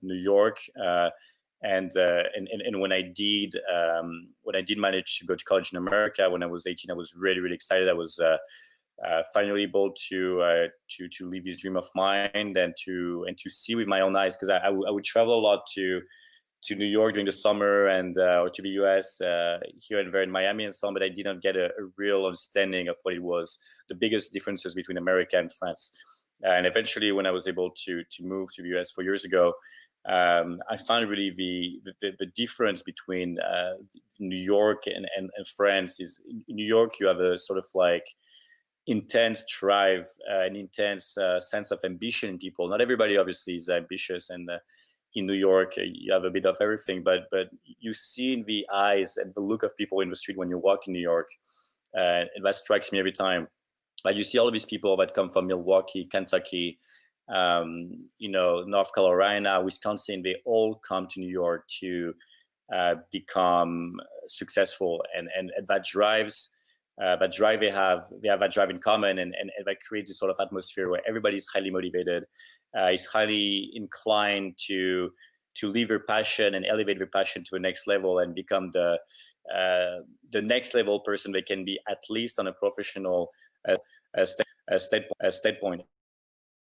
New York. And when I did manage to go to college in America when I was 18, I was really, really excited. I was finally able to live this dream of mine and to see with my own eyes, because I would travel a lot to New York during the summer and or to the US here and there in Miami and so on, but I didn't get a real understanding of what it was, the biggest differences between America and France. And eventually, when I was able to move to the US 4 years ago, I found really the difference between New York and France is, in New York you have a sort of like intense drive, an intense sense of ambition in people. Not everybody obviously is ambitious, and in New York you have a bit of everything, but you see in the eyes and the look of people in the street when you walk in New York, and that strikes me every time. Like, you see all of these people that come from Milwaukee, Kentucky, North Carolina, Wisconsin. They all come to New York to become successful, and that drives. That drive they have that drive in common, and that creates this sort of atmosphere where everybody's highly motivated, is highly inclined to live their passion and elevate their passion to a next level and become the next level person they can be, at least on a professional standpoint.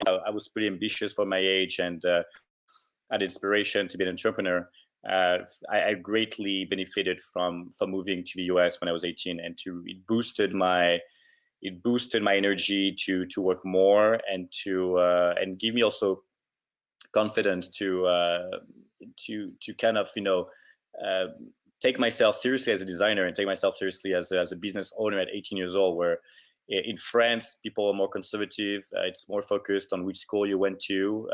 I was pretty ambitious for my age and had inspiration to be an entrepreneur. I greatly benefited from moving to the US when I was 18, and it boosted my energy to work more and and give me also confidence to kind of take myself seriously as a designer and take myself seriously as a business owner at 18 years old, where in France people are more conservative. It's more focused on which school you went to.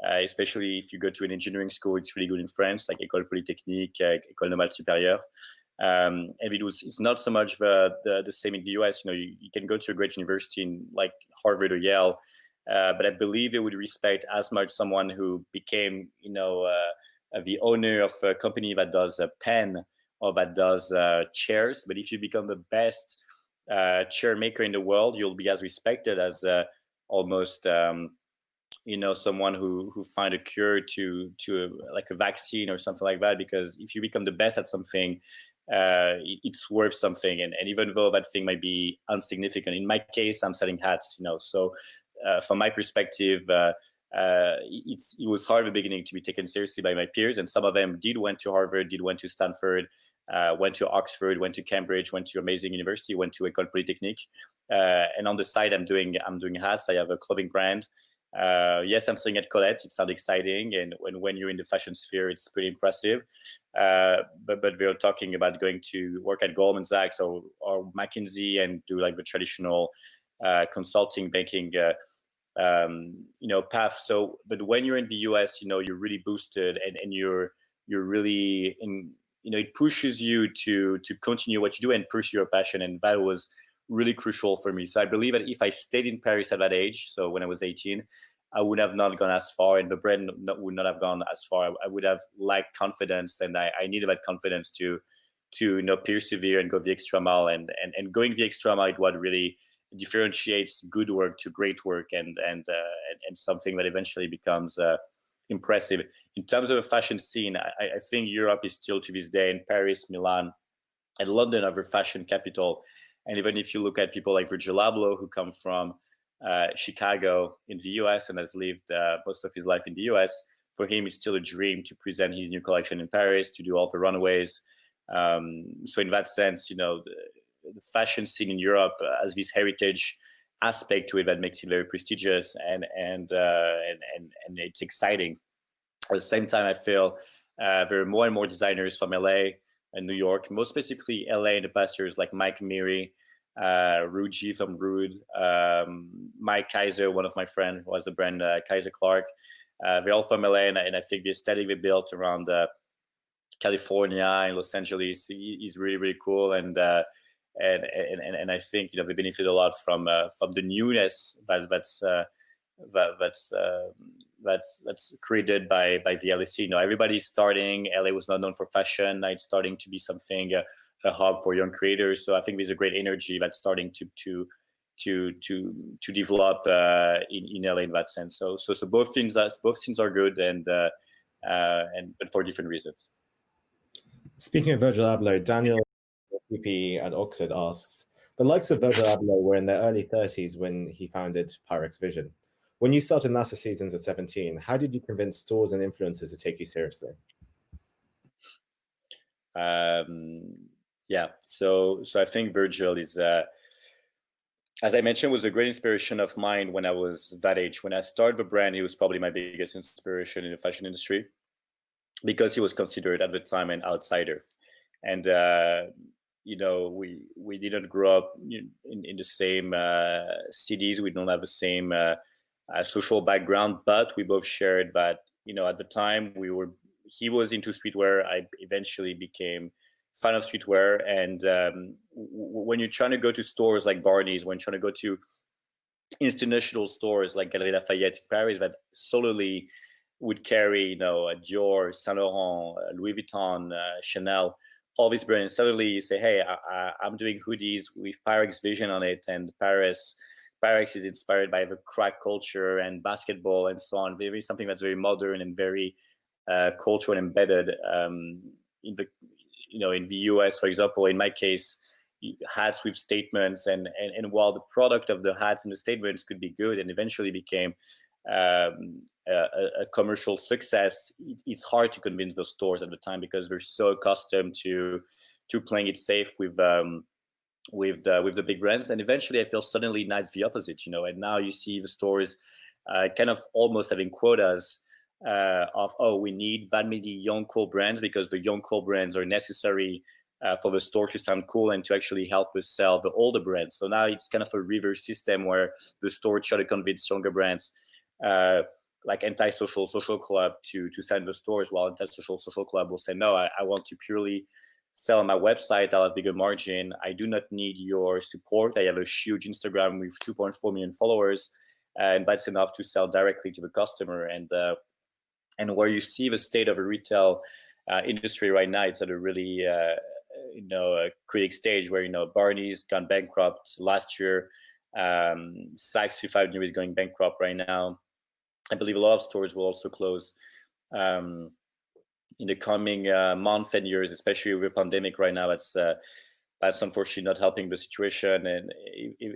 Especially if you go to an engineering school, it's really good in France, like École Polytechnique, École Normale Supérieure. And it's not so much the same in the US. You can go to a great university in like Harvard or Yale, but I believe they would respect as much someone who became, the owner of a company that does a pen or that does chairs. But if you become the best chair maker in the world, you'll be as respected as almost someone who find a cure to like a vaccine or something like that. Because if you become the best at something, it's worth something. And even though that thing might be insignificant, in my case, I'm selling hats, so from my perspective, it was hard at the beginning to be taken seriously by my peers. And some of them went to Harvard, went to Stanford, went to Oxford, went to Cambridge, went to amazing university, went to École Polytechnique. And on the side, I'm doing hats. I have a clothing brand. Yes, I'm selling at Colette. It sounds exciting, and when you're in the fashion sphere, it's pretty impressive. But we're talking about going to work at Goldman Sachs or McKinsey and do like the traditional consulting banking path. So, but when you're in the US, you're really boosted, and you're really in. It pushes you to continue what you do and pursue your passion, and that was really crucial for me. So I believe that if I stayed in Paris at that age, so when I was 18, I would have not gone as far, and the brand would not have gone as far. I would have lacked confidence, and I needed that confidence to persevere and go the extra mile. And going the extra mile is what really differentiates good work to great work, and something that eventually becomes impressive. In terms of the fashion scene, I think Europe is still to this day, in Paris, Milan, and London are the fashion capital. And even if you look at people like Virgil Abloh, who come from Chicago in the US and has lived most of his life in the US, for him it's still a dream to present his new collection in Paris, to do all the runways. So in that sense, the fashion scene in Europe has this heritage aspect to it that makes it very prestigious and it's exciting. At the same time, I feel there are more and more designers from LA and New York, most specifically LA in the past years, like Mike Meary, Ruji from Rude, Mike Kaiser, one of my friends who has the brand Kaiser Clark. They're all from LA, and I think the aesthetic they built around California and Los Angeles is really, really cool. And I think they benefit a lot from the newness that's created by the LSE. Everybody's starting. LA was not known for fashion. Now it's starting to be something, a hub for young creators. So I think there's a great energy that's starting to develop in LA in that sense. So both things are good, and but for different reasons. Speaking of Virgil Abloh, Daniel, VP at Oxford, asks, The likes of Virgil Abloh were in their early 30s when he founded Pyrex Vision. When you started NASASEASONS at 17, how did you convince stores and influencers to take you seriously? Yeah, so I think Virgil is, as I mentioned, was a great inspiration of mine when I was that age. When I started the brand, he was probably my biggest inspiration in the fashion industry because he was considered at the time an outsider. And, we didn't grow up in the same cities. We don't have the same social background, but we both shared that, at the time he was into streetwear. I eventually became fan of streetwear. And when you're trying to go to stores like Barney's, when you're trying to go to institutional stores like Galeries Lafayette in Paris that solely would carry, Dior, Saint Laurent, Louis Vuitton, Chanel, all these brands, suddenly you say, hey, I'm doing hoodies with Pyrex Vision on it, and Pyrex is inspired by the crack culture and basketball and so on. There is something that's very modern and very cultural and embedded in the US, for example. In my case, hats with statements, and while the product of the hats and the statements could be good and eventually became a commercial success, it's hard to convince those stores at the time because they're so accustomed to playing it safe with the big brands. And eventually I feel suddenly now it's the opposite, and now you see the stores kind of almost having quotas of, we need that many young cool brands because the young cool brands are necessary for the store to sound cool and to actually help us sell the older brands. So now it's kind of a reverse system where the store try to convince younger brands like Antisocial Social Club to sign the stores, while Antisocial Social Club will say, no, I want to purely sell on my website. I'll have bigger margin. I do not need your support. I have a huge Instagram with 2.4 million followers, and that's enough to sell directly to the customer. And where you see the state of a retail industry right now, it's at a really a critic stage where Barney's gone bankrupt last year. Saks Fifth Avenue is going bankrupt right now. I believe a lot of stores will also close in the coming month and years, especially with the pandemic right now. That's unfortunately not helping the situation, and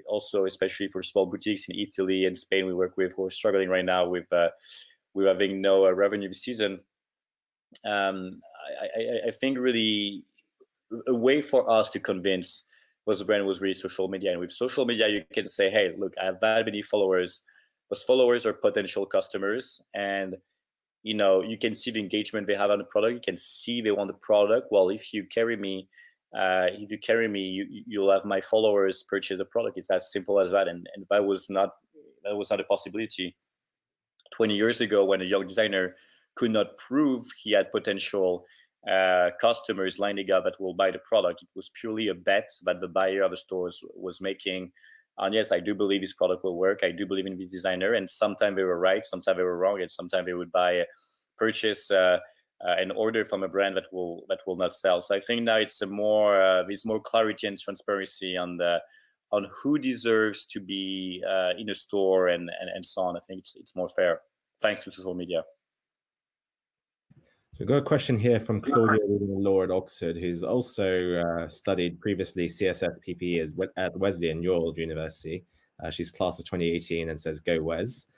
also especially for small boutiques in Italy and Spain we work with, who are struggling right now with having no revenue this season. I think really a way for us to convince the brand was really social media. And with social media, you can say, hey, look, I have that many followers. Those followers are potential customers, and you can see the engagement they have on the product. You can see they want the product. Well, if you carry me, you'll have my followers purchase the product. It's as simple as that. And that was not a possibility 20 years ago, when a young designer could not prove he had potential customers lining up that will buy the product. It was purely a bet that the buyer of the stores was making. And yes, I do believe this product will work. I do believe in this designer. And sometimes they were right, sometimes they were wrong, and sometimes they would purchase an order from a brand that will not sell. So I think now it's there's more clarity and transparency on who deserves to be in a store and so on. I think it's more fair, thanks to social media. So we've got a question here from Claudia Law at Oxford, who's also studied previously CSS PPE at Wesleyan New York University. She's class of 2018 and says, go Wes.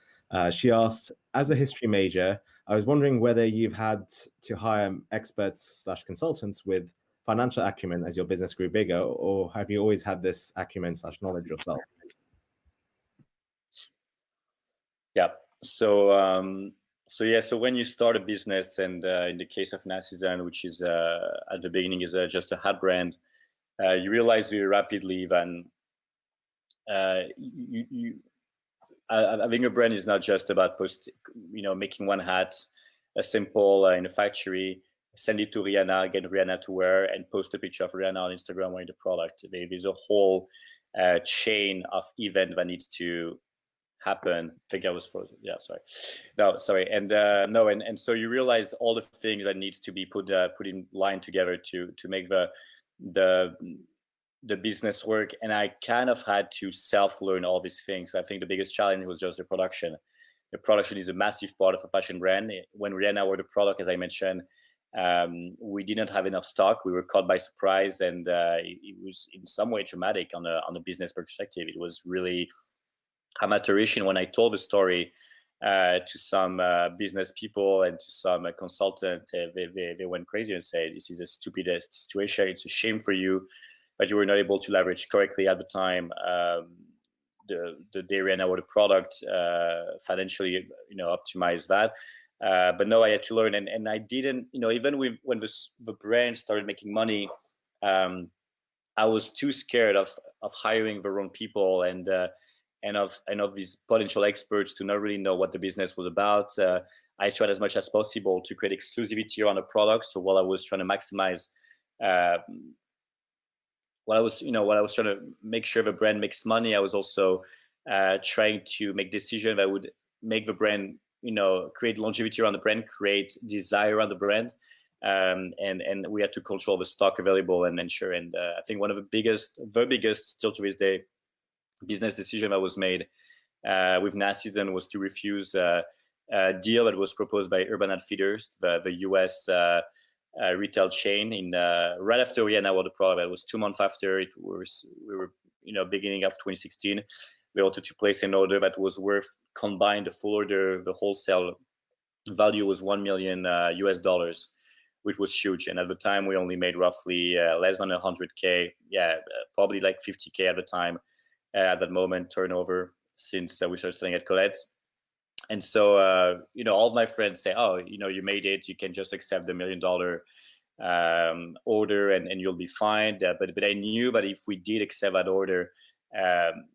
She asked, as a history major, I was wondering whether you've had to hire experts/consultants with financial acumen as your business grew bigger, or have you always had this acumen/knowledge yourself? Yeah. So when you start a business, and in the case of NASASEASONS, which is at the beginning is just a hat brand, you realize very rapidly that having a brand is not just about making one hat, a simple in a factory, send it to Rihanna, get Rihanna to wear, and post a picture of Rihanna on Instagram wearing the product. There's a whole chain of event that needs to happen. I think I was frozen. Yeah, sorry. No, sorry. And so you realize all the things that needs to be put in line together to make the business work. And I kind of had to self-learn all these things. I think the biggest challenge was just the production. The production is a massive part of a fashion brand. When Rihanna wore the product, as I mentioned, We didn't have enough stock. We were caught by surprise, and it was in some way dramatic on a business perspective. It was really amateurish. And when I told the story to some business people and to some consultant, they went crazy and said, "This is the stupidest situation. It's a shame for you, but you were not able to leverage correctly at the time the dairy and our product financially, optimize that." But no, I had to learn, and I didn't, even when the brand started making money, I was too scared of hiring the wrong people and of these potential experts to not really know what the business was about. I tried as much as possible to create exclusivity around the product. So while I was trying to maximize, while I was trying to make sure the brand makes money, I was also trying to make decisions that would make the brand, create longevity around the brand, create desire around the brand. And we had to control the stock available and ensure. And I think one of the biggest still to this day, business decision that was made with NASASEASONS was to refuse a deal that was proposed by Urban Outfitters, the US retail chain, in right after Rihanna bought the product. It was 2 months after we were beginning of 2016. We wanted to place an order that was worth, combined the full order, the wholesale value was $1 million US, which was huge. And at the time, we only made roughly less than 100K. Probably like 50K at the time, at that moment, turnover, since we started selling at Colette. And so, all my friends say, "Oh, you made it. You can just accept the $1 million order and you'll be fine." But I knew that if we did accept that order,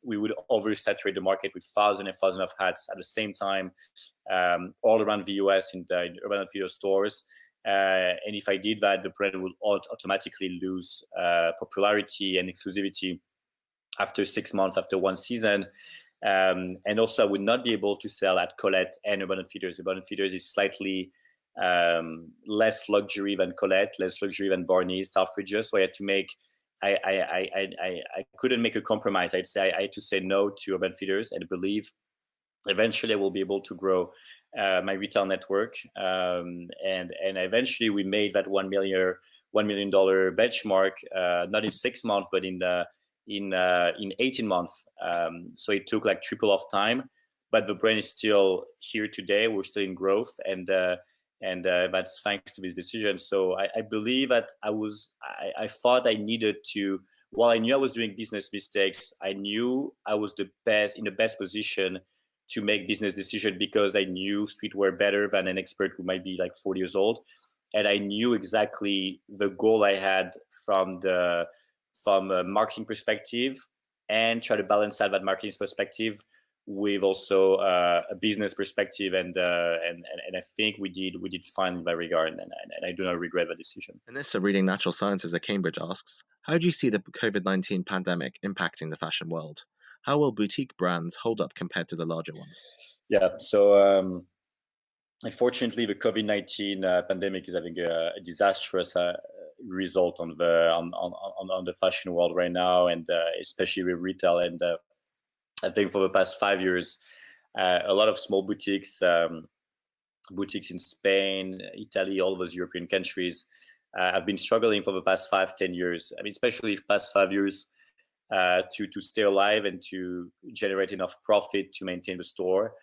we would oversaturate the market with thousands and thousands of hats at the same time, all around the US in Urban Outfitters stores. And if I did that, the brand would automatically lose popularity and exclusivity after 6 months, after one season. And also, I would not be able to sell at Colette and Urban Outfitters. Urban Outfitters is slightly less luxury than Colette, less luxury than Barney, Selfridges. So I had to make, I couldn't make a compromise. I'd say I had to say no to Urban Outfitters, and believe eventually I will be able to grow my retail network. And eventually we made that $1 million benchmark, not in 6 months, but in 18 months. So it took like triple of time, but the brand is still here today. We're still in growth, and that's thanks to this decision. So I believe that I thought I needed to, while I knew I was doing business mistakes, I knew I was in the best position to make business decisions, because I knew streetwear better than an expert who might be like 40 years old. And I knew exactly the goal I had from a marketing perspective, and try to balance out that marketing perspective with also a business perspective, and I think we did fine in that regard, and I do not regret that decision. And this, reading Natural Sciences at Cambridge, asks, how do you see the COVID-19 pandemic impacting the fashion world? How will boutique brands hold up compared to the larger ones? Yeah, so unfortunately, the COVID-19 pandemic is having a disastrous result on the fashion world right now, and especially with retail. And I think for the past 5 years, a lot of small boutiques in Spain, Italy, all those European countries have been struggling for the past 5-10 years. I mean, especially the past 5 years, to stay alive and to generate enough profit to maintain the store,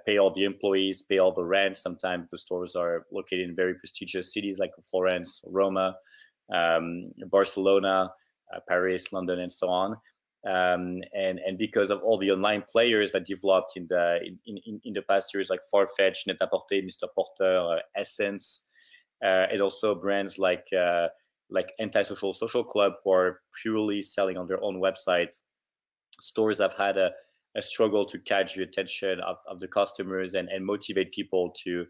pay all the employees, pay all the rent. Sometimes the stores are located in very prestigious cities like Florence, Roma, Barcelona, Paris, London, and so on. And because of all the online players that developed in the past years, like Farfetch, Net-a-Porter, Mr. Porter, SSENSE, and also brands like Antisocial Social Club, who are purely selling on their own website. Stores have had a struggle to catch the attention of the customers and motivate people to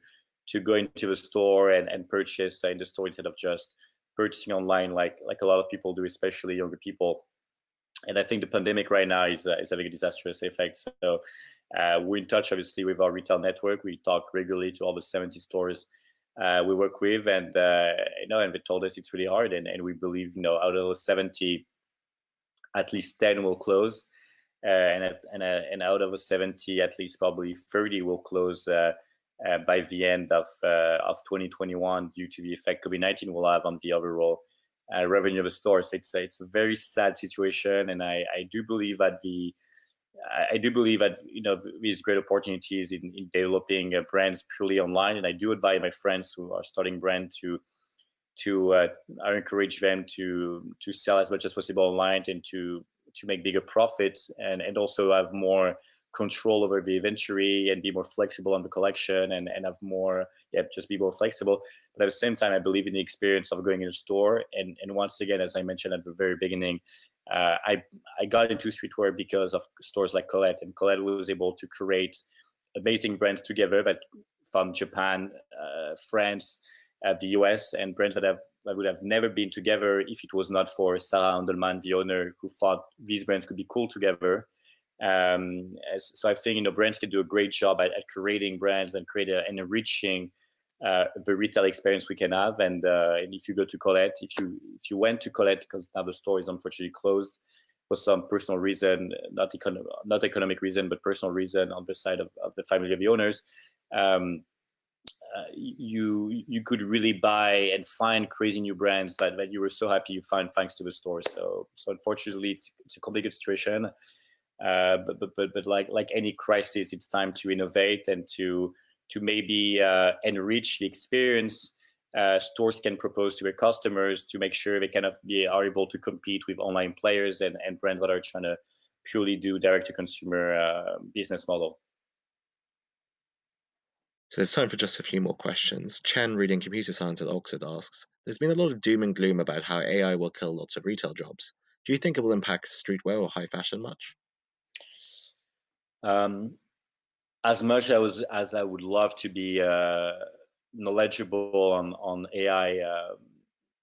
go into the store and purchase in the store, instead of just purchasing online like a lot of people do, especially younger people. And I think the pandemic right now is having a disastrous effect. So we're in touch, obviously, with our retail network. We talk regularly to all the 70 stores we work with, and and they told us it's really hard. And we believe, out of those 70, at least 10 will close, and out of the 70, at least probably 30 will close by the end of 2021 due to the effect COVID-19 will have on the overall revenue of the store. So it's a very sad situation, and I do believe that these great opportunities in developing brands purely online, and I do advise my friends who are starting brand to I encourage them to sell as much as possible online and to make bigger profits and also have more control over the inventory and be more flexible on the collection and have more, just be more flexible. But at the same time, I believe in the experience of going in a store. And once again, as I mentioned at the very beginning, I got into streetwear because of stores like Colette, and Colette was able to create amazing brands together that from Japan, France, the US, and brands that would have never been together if it was not for Sarah Andelman, the owner, who thought these brands could be cool together. So I think brands can do a great job at creating brands and and enriching the retail experience we can have. And if you go to Colette, if you went to Colette, because now the store is unfortunately closed for some personal reason, not economic reason, but personal reason on the side of the family of the owners, you could really buy and find crazy new brands that you were so happy you found thanks to the store. So unfortunately, it's a complicated situation. But like any crisis, it's time to innovate and to maybe enrich the experience stores can propose to their customers to make sure they kind of are able to compete with online players and brands that are trying to purely do direct to consumer business model. So there's time for just a few more questions. Chen, reading computer science at Oxford, asks, there's been a lot of doom and gloom about how AI will kill lots of retail jobs. Do you think it will impact streetwear or high fashion much? As much as I would love to be knowledgeable on AI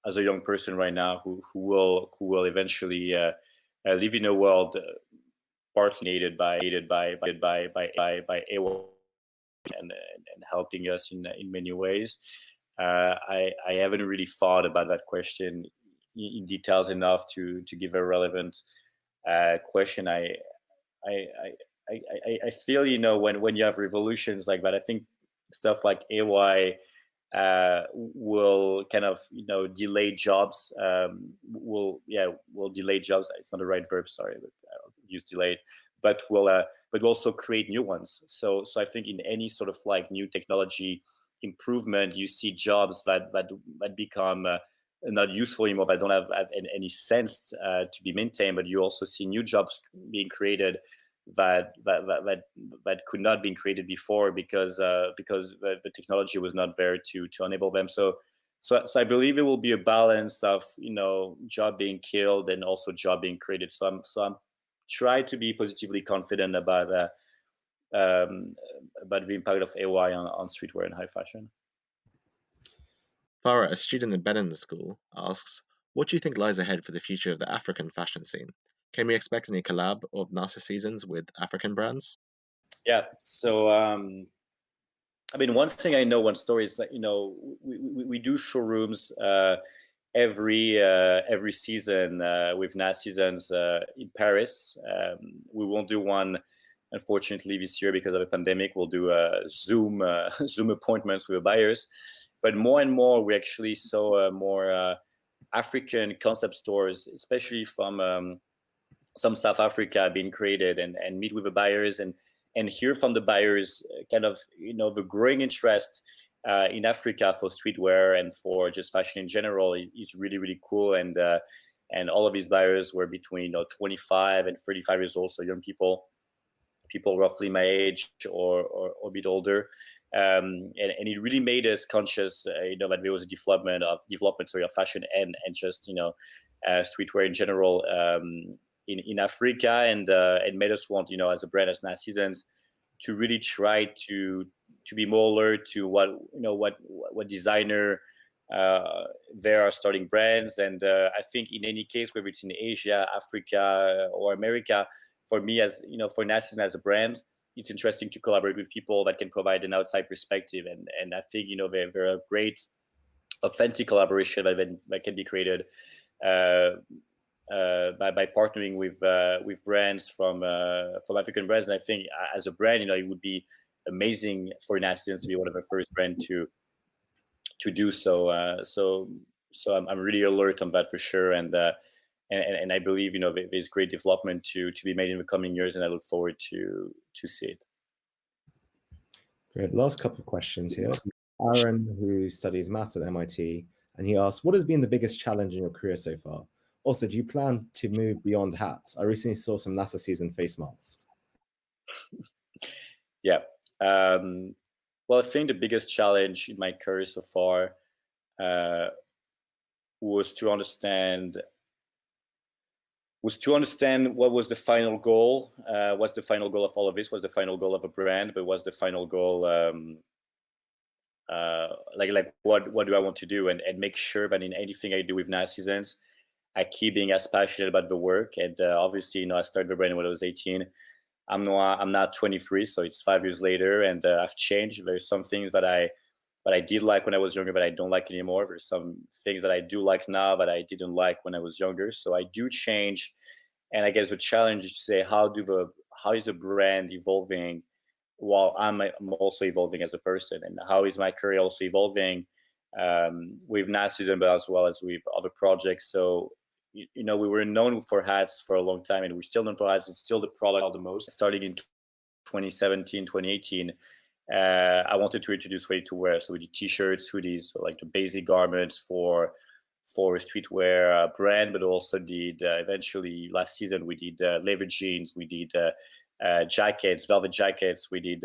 as a young person right now who will eventually live in a world partly aided by AI and helping us in many ways. I haven't really thought about that question in details enough to give a relevant question. I feel, when you have revolutions like that, I think stuff like AI will kind of, delay jobs. Will delay jobs. It's not the right verb. Sorry, but I'll use delayed. But will also create new ones. So I think in any sort of like new technology improvement, you see jobs that become not useful anymore, that don't have any sense to be maintained. But you also see new jobs being created that could not be created before because the technology was not there to enable them. So I believe it will be a balance of job being killed and also job being created. So I'm try to be positively confident about the impact of AI on streetwear and high fashion. Farah, a student at Benham School, asks, what do you think lies ahead for the future of the African fashion scene? Can we expect any collab of NASASEASONS with African brands? Yeah, so one thing I know, one story is that we do showrooms every season with NASASEASONS in Paris. We won't do one, unfortunately, this year because of the pandemic. We'll do Zoom appointments with the buyers. But more and more, we actually saw more African concept stores, especially from some South Africa, being created and meet with the buyers and hear from the buyers kind of the growing interest in Africa for streetwear and for just fashion in general is really, really cool. And all of these buyers were between 25 and 35 years old, so young people roughly my age or a bit older. And it really made us conscious, that there was a development of fashion and just streetwear in general in Africa, and made us want, as a brand, as NASASEASONS, to really try to be more alert to what designer there are starting brands. And I think in any case, whether it's in Asia, Africa, or America, for me, as for NASASEASONS as a brand, it's interesting to collaborate with people that can provide an outside perspective. And I think there are great authentic collaboration that can be created by partnering with brands from African brands. And I think as a brand, it would be amazing for NASASEASONS to be one of the first brands to do so. So I'm really alert on that for sure, and I believe there's great development to be made in the coming years, and I look forward to see it. Great. Last couple of questions here. Aaron, who studies maths at MIT, and he asks, what has been the biggest challenge in your career so far? Also, do you plan to move beyond hats? I recently saw some NASASEASON face masks. Yeah. Well, I think the biggest challenge in my career so far was to understand what was the final goal. What's the final goal of all of this? What's the final goal of a brand? But what's the final goal? Like what do I want to do? And make sure that in anything I do with NASASEASONS, I keep being as passionate about the work. And obviously, I started the brand when I was 18. I'm now 23, so it's 5 years later, and I've changed. There's some things that I did like when I was younger, but I don't like anymore. There's some things that I do like now, but I didn't like when I was younger. So I do change, and I guess the challenge is to say how is the brand evolving while I'm also evolving as a person, and how is my career also evolving with NASASEASONS, but as well as with other projects. So we were known for hats for a long time, and we're still known for hats. It's still the product the most. Starting in 2017, 2018, I wanted to introduce ready to wear. So we did t-shirts, hoodies, so like the basic garments for a streetwear brand, but also did eventually last season we did leather jeans, we did jackets, velvet jackets, we did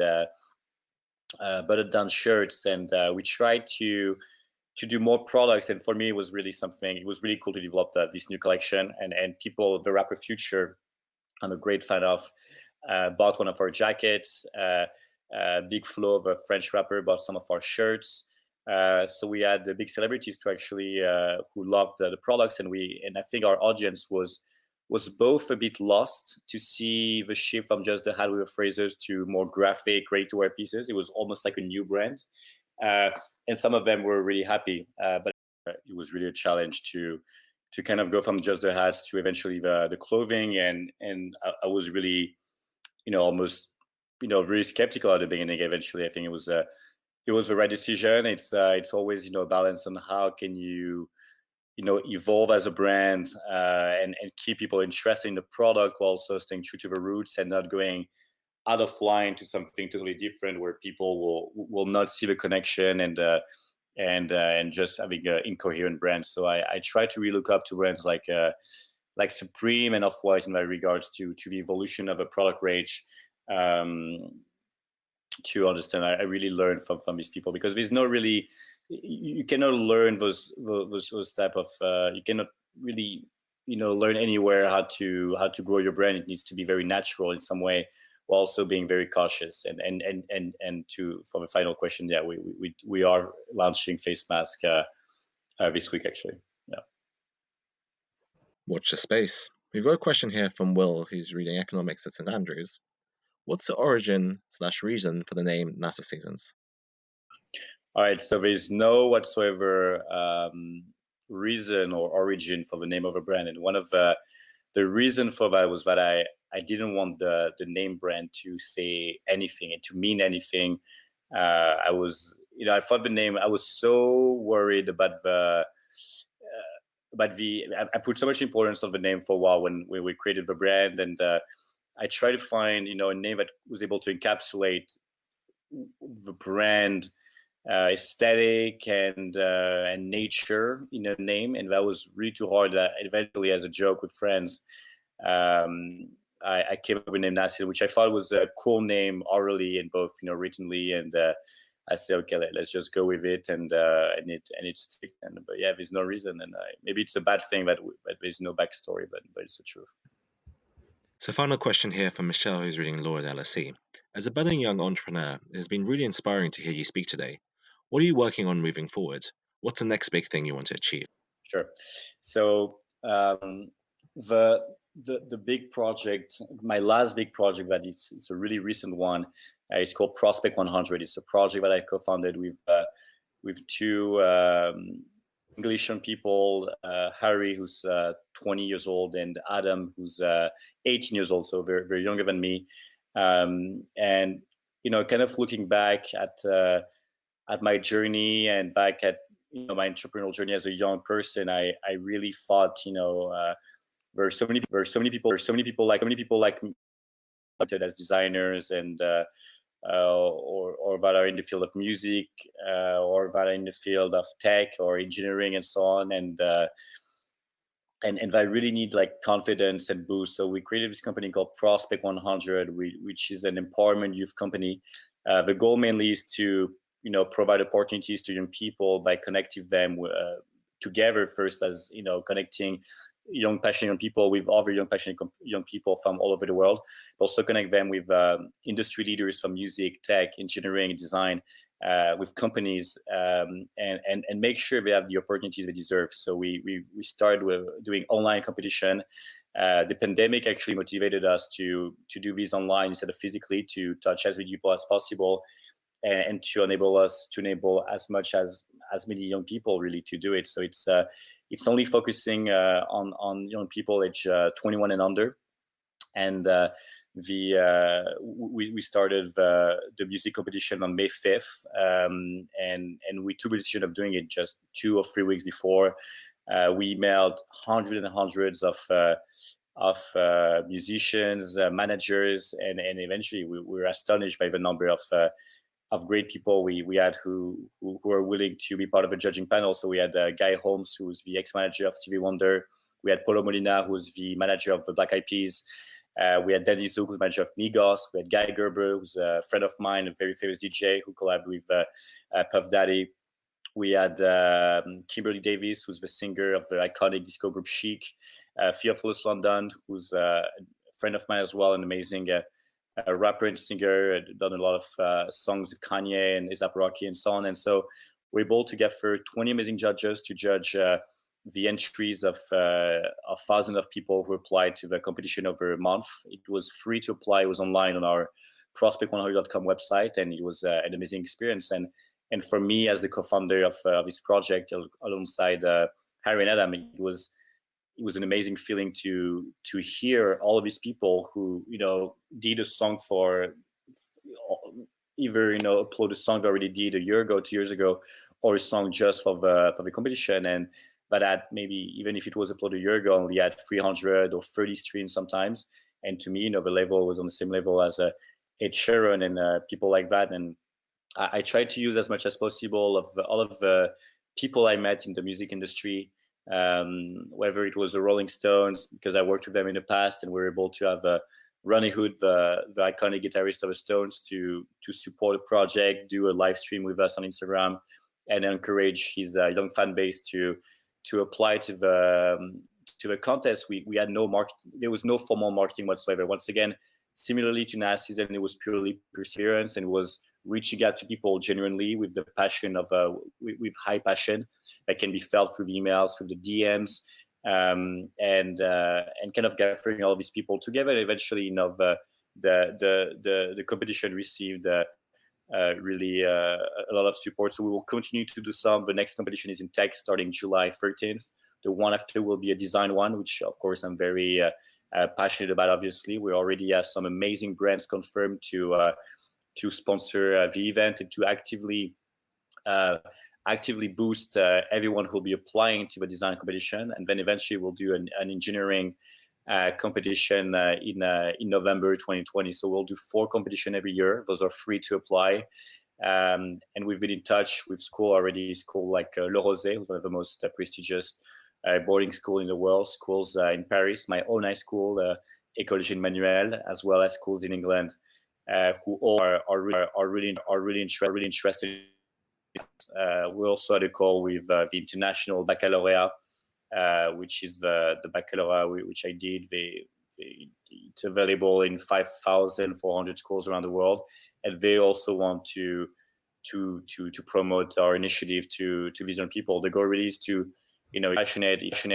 button down shirts, and we tried to do more products. And for me, it was really cool to develop this new collection. And people, the rapper Future, I'm a great fan of, bought one of our jackets. Big Flo, the French rapper, bought some of our shirts. So we had the big celebrities to actually who loved the products, and I think our audience was both a bit lost to see the shift from just the hat with the phrases to more graphic, ready-to-wear pieces. It was almost like a new brand. And some of them were really happy, but it was really a challenge to kind of go from just the hats to eventually the clothing. And I was really, almost, really skeptical at the beginning. Eventually, I think it was the right decision. It's always, a balance on how can you, evolve as a brand and keep people interested in the product while also staying true to the roots and not going out of line to something totally different where people will not see the connection and just having an incoherent brand. So I try to really look up to brands like Supreme and Off-White in that regards to the evolution of a product range. To understand, I really learn from these people, because there's no really, you cannot learn those type of you cannot really learn anywhere how to grow your brand. It needs to be very natural in some way, while also being very cautious. And to for the final question, yeah, we are launching face mask this week actually. Yeah. Watch the space. We've got a question here from Will, who's reading economics at St Andrews. What's the origin/reason for the name NASASEASONS? All right, so there's no whatsoever reason or origin for the name of a brand, and one of the reason for that was that I didn't want the name brand to say anything and to mean anything. I was, I thought the name. I was so worried about I put so much importance on the name for a while when we created the brand, and I tried to find, a name that was able to encapsulate the brand aesthetic and nature in a name, and that was really too hard. Eventually, as a joke with friends, I came up with the name NASASEASONS, which I thought was a cool name orally and both, writtenly, and I said, okay, let's just go with it, and it sticks. But yeah, there's no reason, and maybe it's a bad thing that there's no backstory, but it's the truth. So, final question here from Michelle, who's reading law at LSE. As a budding young entrepreneur, it has been really inspiring to hear you speak today. What are you working on moving forward? What's the next big thing you want to achieve? Sure. So the big project, my last big project, that it's a really recent one. It's called Prospect 100. It's a project that I co-founded with two English young people, Harry, who's 20 years old, and Adam, who's 18 years old, so very, very younger than me. And kind of looking back at my journey and back at my entrepreneurial journey as a young person, I really thought there are so many people like me as designers and or that are in the field of music or that are in the field of tech or engineering and so on, and I really need like confidence and boost. So we created this company called Prospect 100, which is an empowerment youth company. The goal mainly is to provide opportunities to young people by connecting them together first, as connecting young passionate young people with other young passionate young people from all over the world. Also connect them with industry leaders from music, tech, engineering, design, with companies, and make sure they have the opportunities they deserve. So we started with doing online competition. The pandemic actually motivated us to do these online instead of physically, to touch as many people as possible, and to enable as many young people really to do it. So it's only focusing on young people age 21 and under, and we started the music competition on May 5th, and we took the decision of doing it just 2 or 3 weeks before. We emailed hundreds and hundreds of musicians, managers, and eventually we were astonished by the number of great people we had who were willing to be part of a judging panel. So we had Guy Holmes, who was the ex-manager of Stevie Wonder. We had Polo Molina, who was the manager of the Black Eyed Peas. We had Danny Zook, who's manager of Migos. We had Guy Gerber, who's a friend of mine, a very famous DJ who collabed with Puff Daddy. We had Kimberly Davis, who's the singer of the iconic disco group Chic. Theophilus London, who's a friend of mine as well, an amazing a rapper and singer, done a lot of songs with Kanye and A$AP Rocky and so on. And so we're able to get through 20 amazing judges to judge the entries of thousands of people who applied to the competition over a month. It was free to apply. It was online on our prospect100.com website, and it was an amazing experience. And for me, as the co-founder of this project, alongside Harry and Adam, it was an amazing feeling to hear all of these people who did a song for either upload a song they already did a year ago, 2 years ago, or a song just for the competition, and that had maybe, even if it was uploaded a year ago, only had 300 or 30 streams sometimes. And to me, the level was on the same level as Ed Sheeran and people like that. And I tried to use as much as possible of all of the people I met in the music industry, whether it was the Rolling Stones, because I worked with them in the past, and we were able to have Ronnie Hood, the iconic guitarist of the Stones, to support the project, do a live stream with us on Instagram, and encourage his young fan base to apply to the contest. We had no marketing. There was no formal marketing whatsoever. Once again, similarly to NASASEASONS, it was purely perseverance, and it was reaching out to people genuinely with the passion of with high passion that can be felt through the emails, through the DMs, and kind of gathering all these people together. And eventually, the competition received really a lot of support. So we will continue to do some. The next competition is in tech, starting July 13th. The one after will be a design one, which of course I'm very passionate about. Obviously, we already have some amazing brands confirmed to sponsor the event and to actively boost everyone who'll be applying to the design competition. And then eventually we'll do an engineering competition in November 2020. So we'll do 4 competitions every year. Those are free to apply. And we've been in touch with school like Le Rosé, one of the most prestigious boarding school in the world, schools in Paris, my own high school, École Jean Manuel, as well as schools in England, who all are really interested. We also had a call with the International Baccalaureate, which is the baccalaureate which I did. It's available in 5,400 schools around the world, and they also want to promote our initiative to these young people. The goal really is to, passionate. If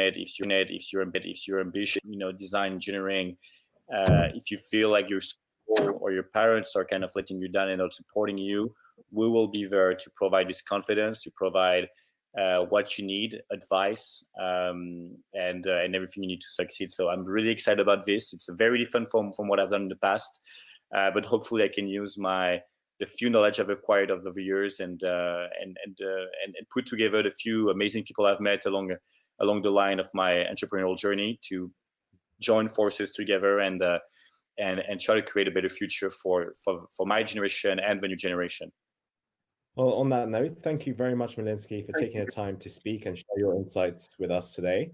you're ambitious, design, engineering. If you feel like your school or your parents are kind of letting you down and not supporting you, we will be there to provide this confidence, to provide what you need, advice, and everything you need to succeed. So I'm really excited about this. It's very different from what I've done in the past, but hopefully I can use my few knowledge I've acquired over the years, and put together the few amazing people I've met along the line of my entrepreneurial journey to join forces together and try to create a better future for my generation and the new generation. Well, on that note, thank you very much, Millinsky, for taking the time to speak and share your insights with us today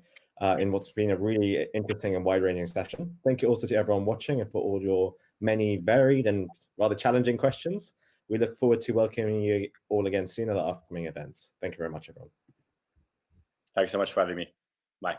in what's been a really interesting and wide-ranging session. Thank you also to everyone watching and for all your many varied and rather challenging questions. We look forward to welcoming you all again soon at our upcoming events. Thank you very much, everyone. Thanks so much for having me. Bye.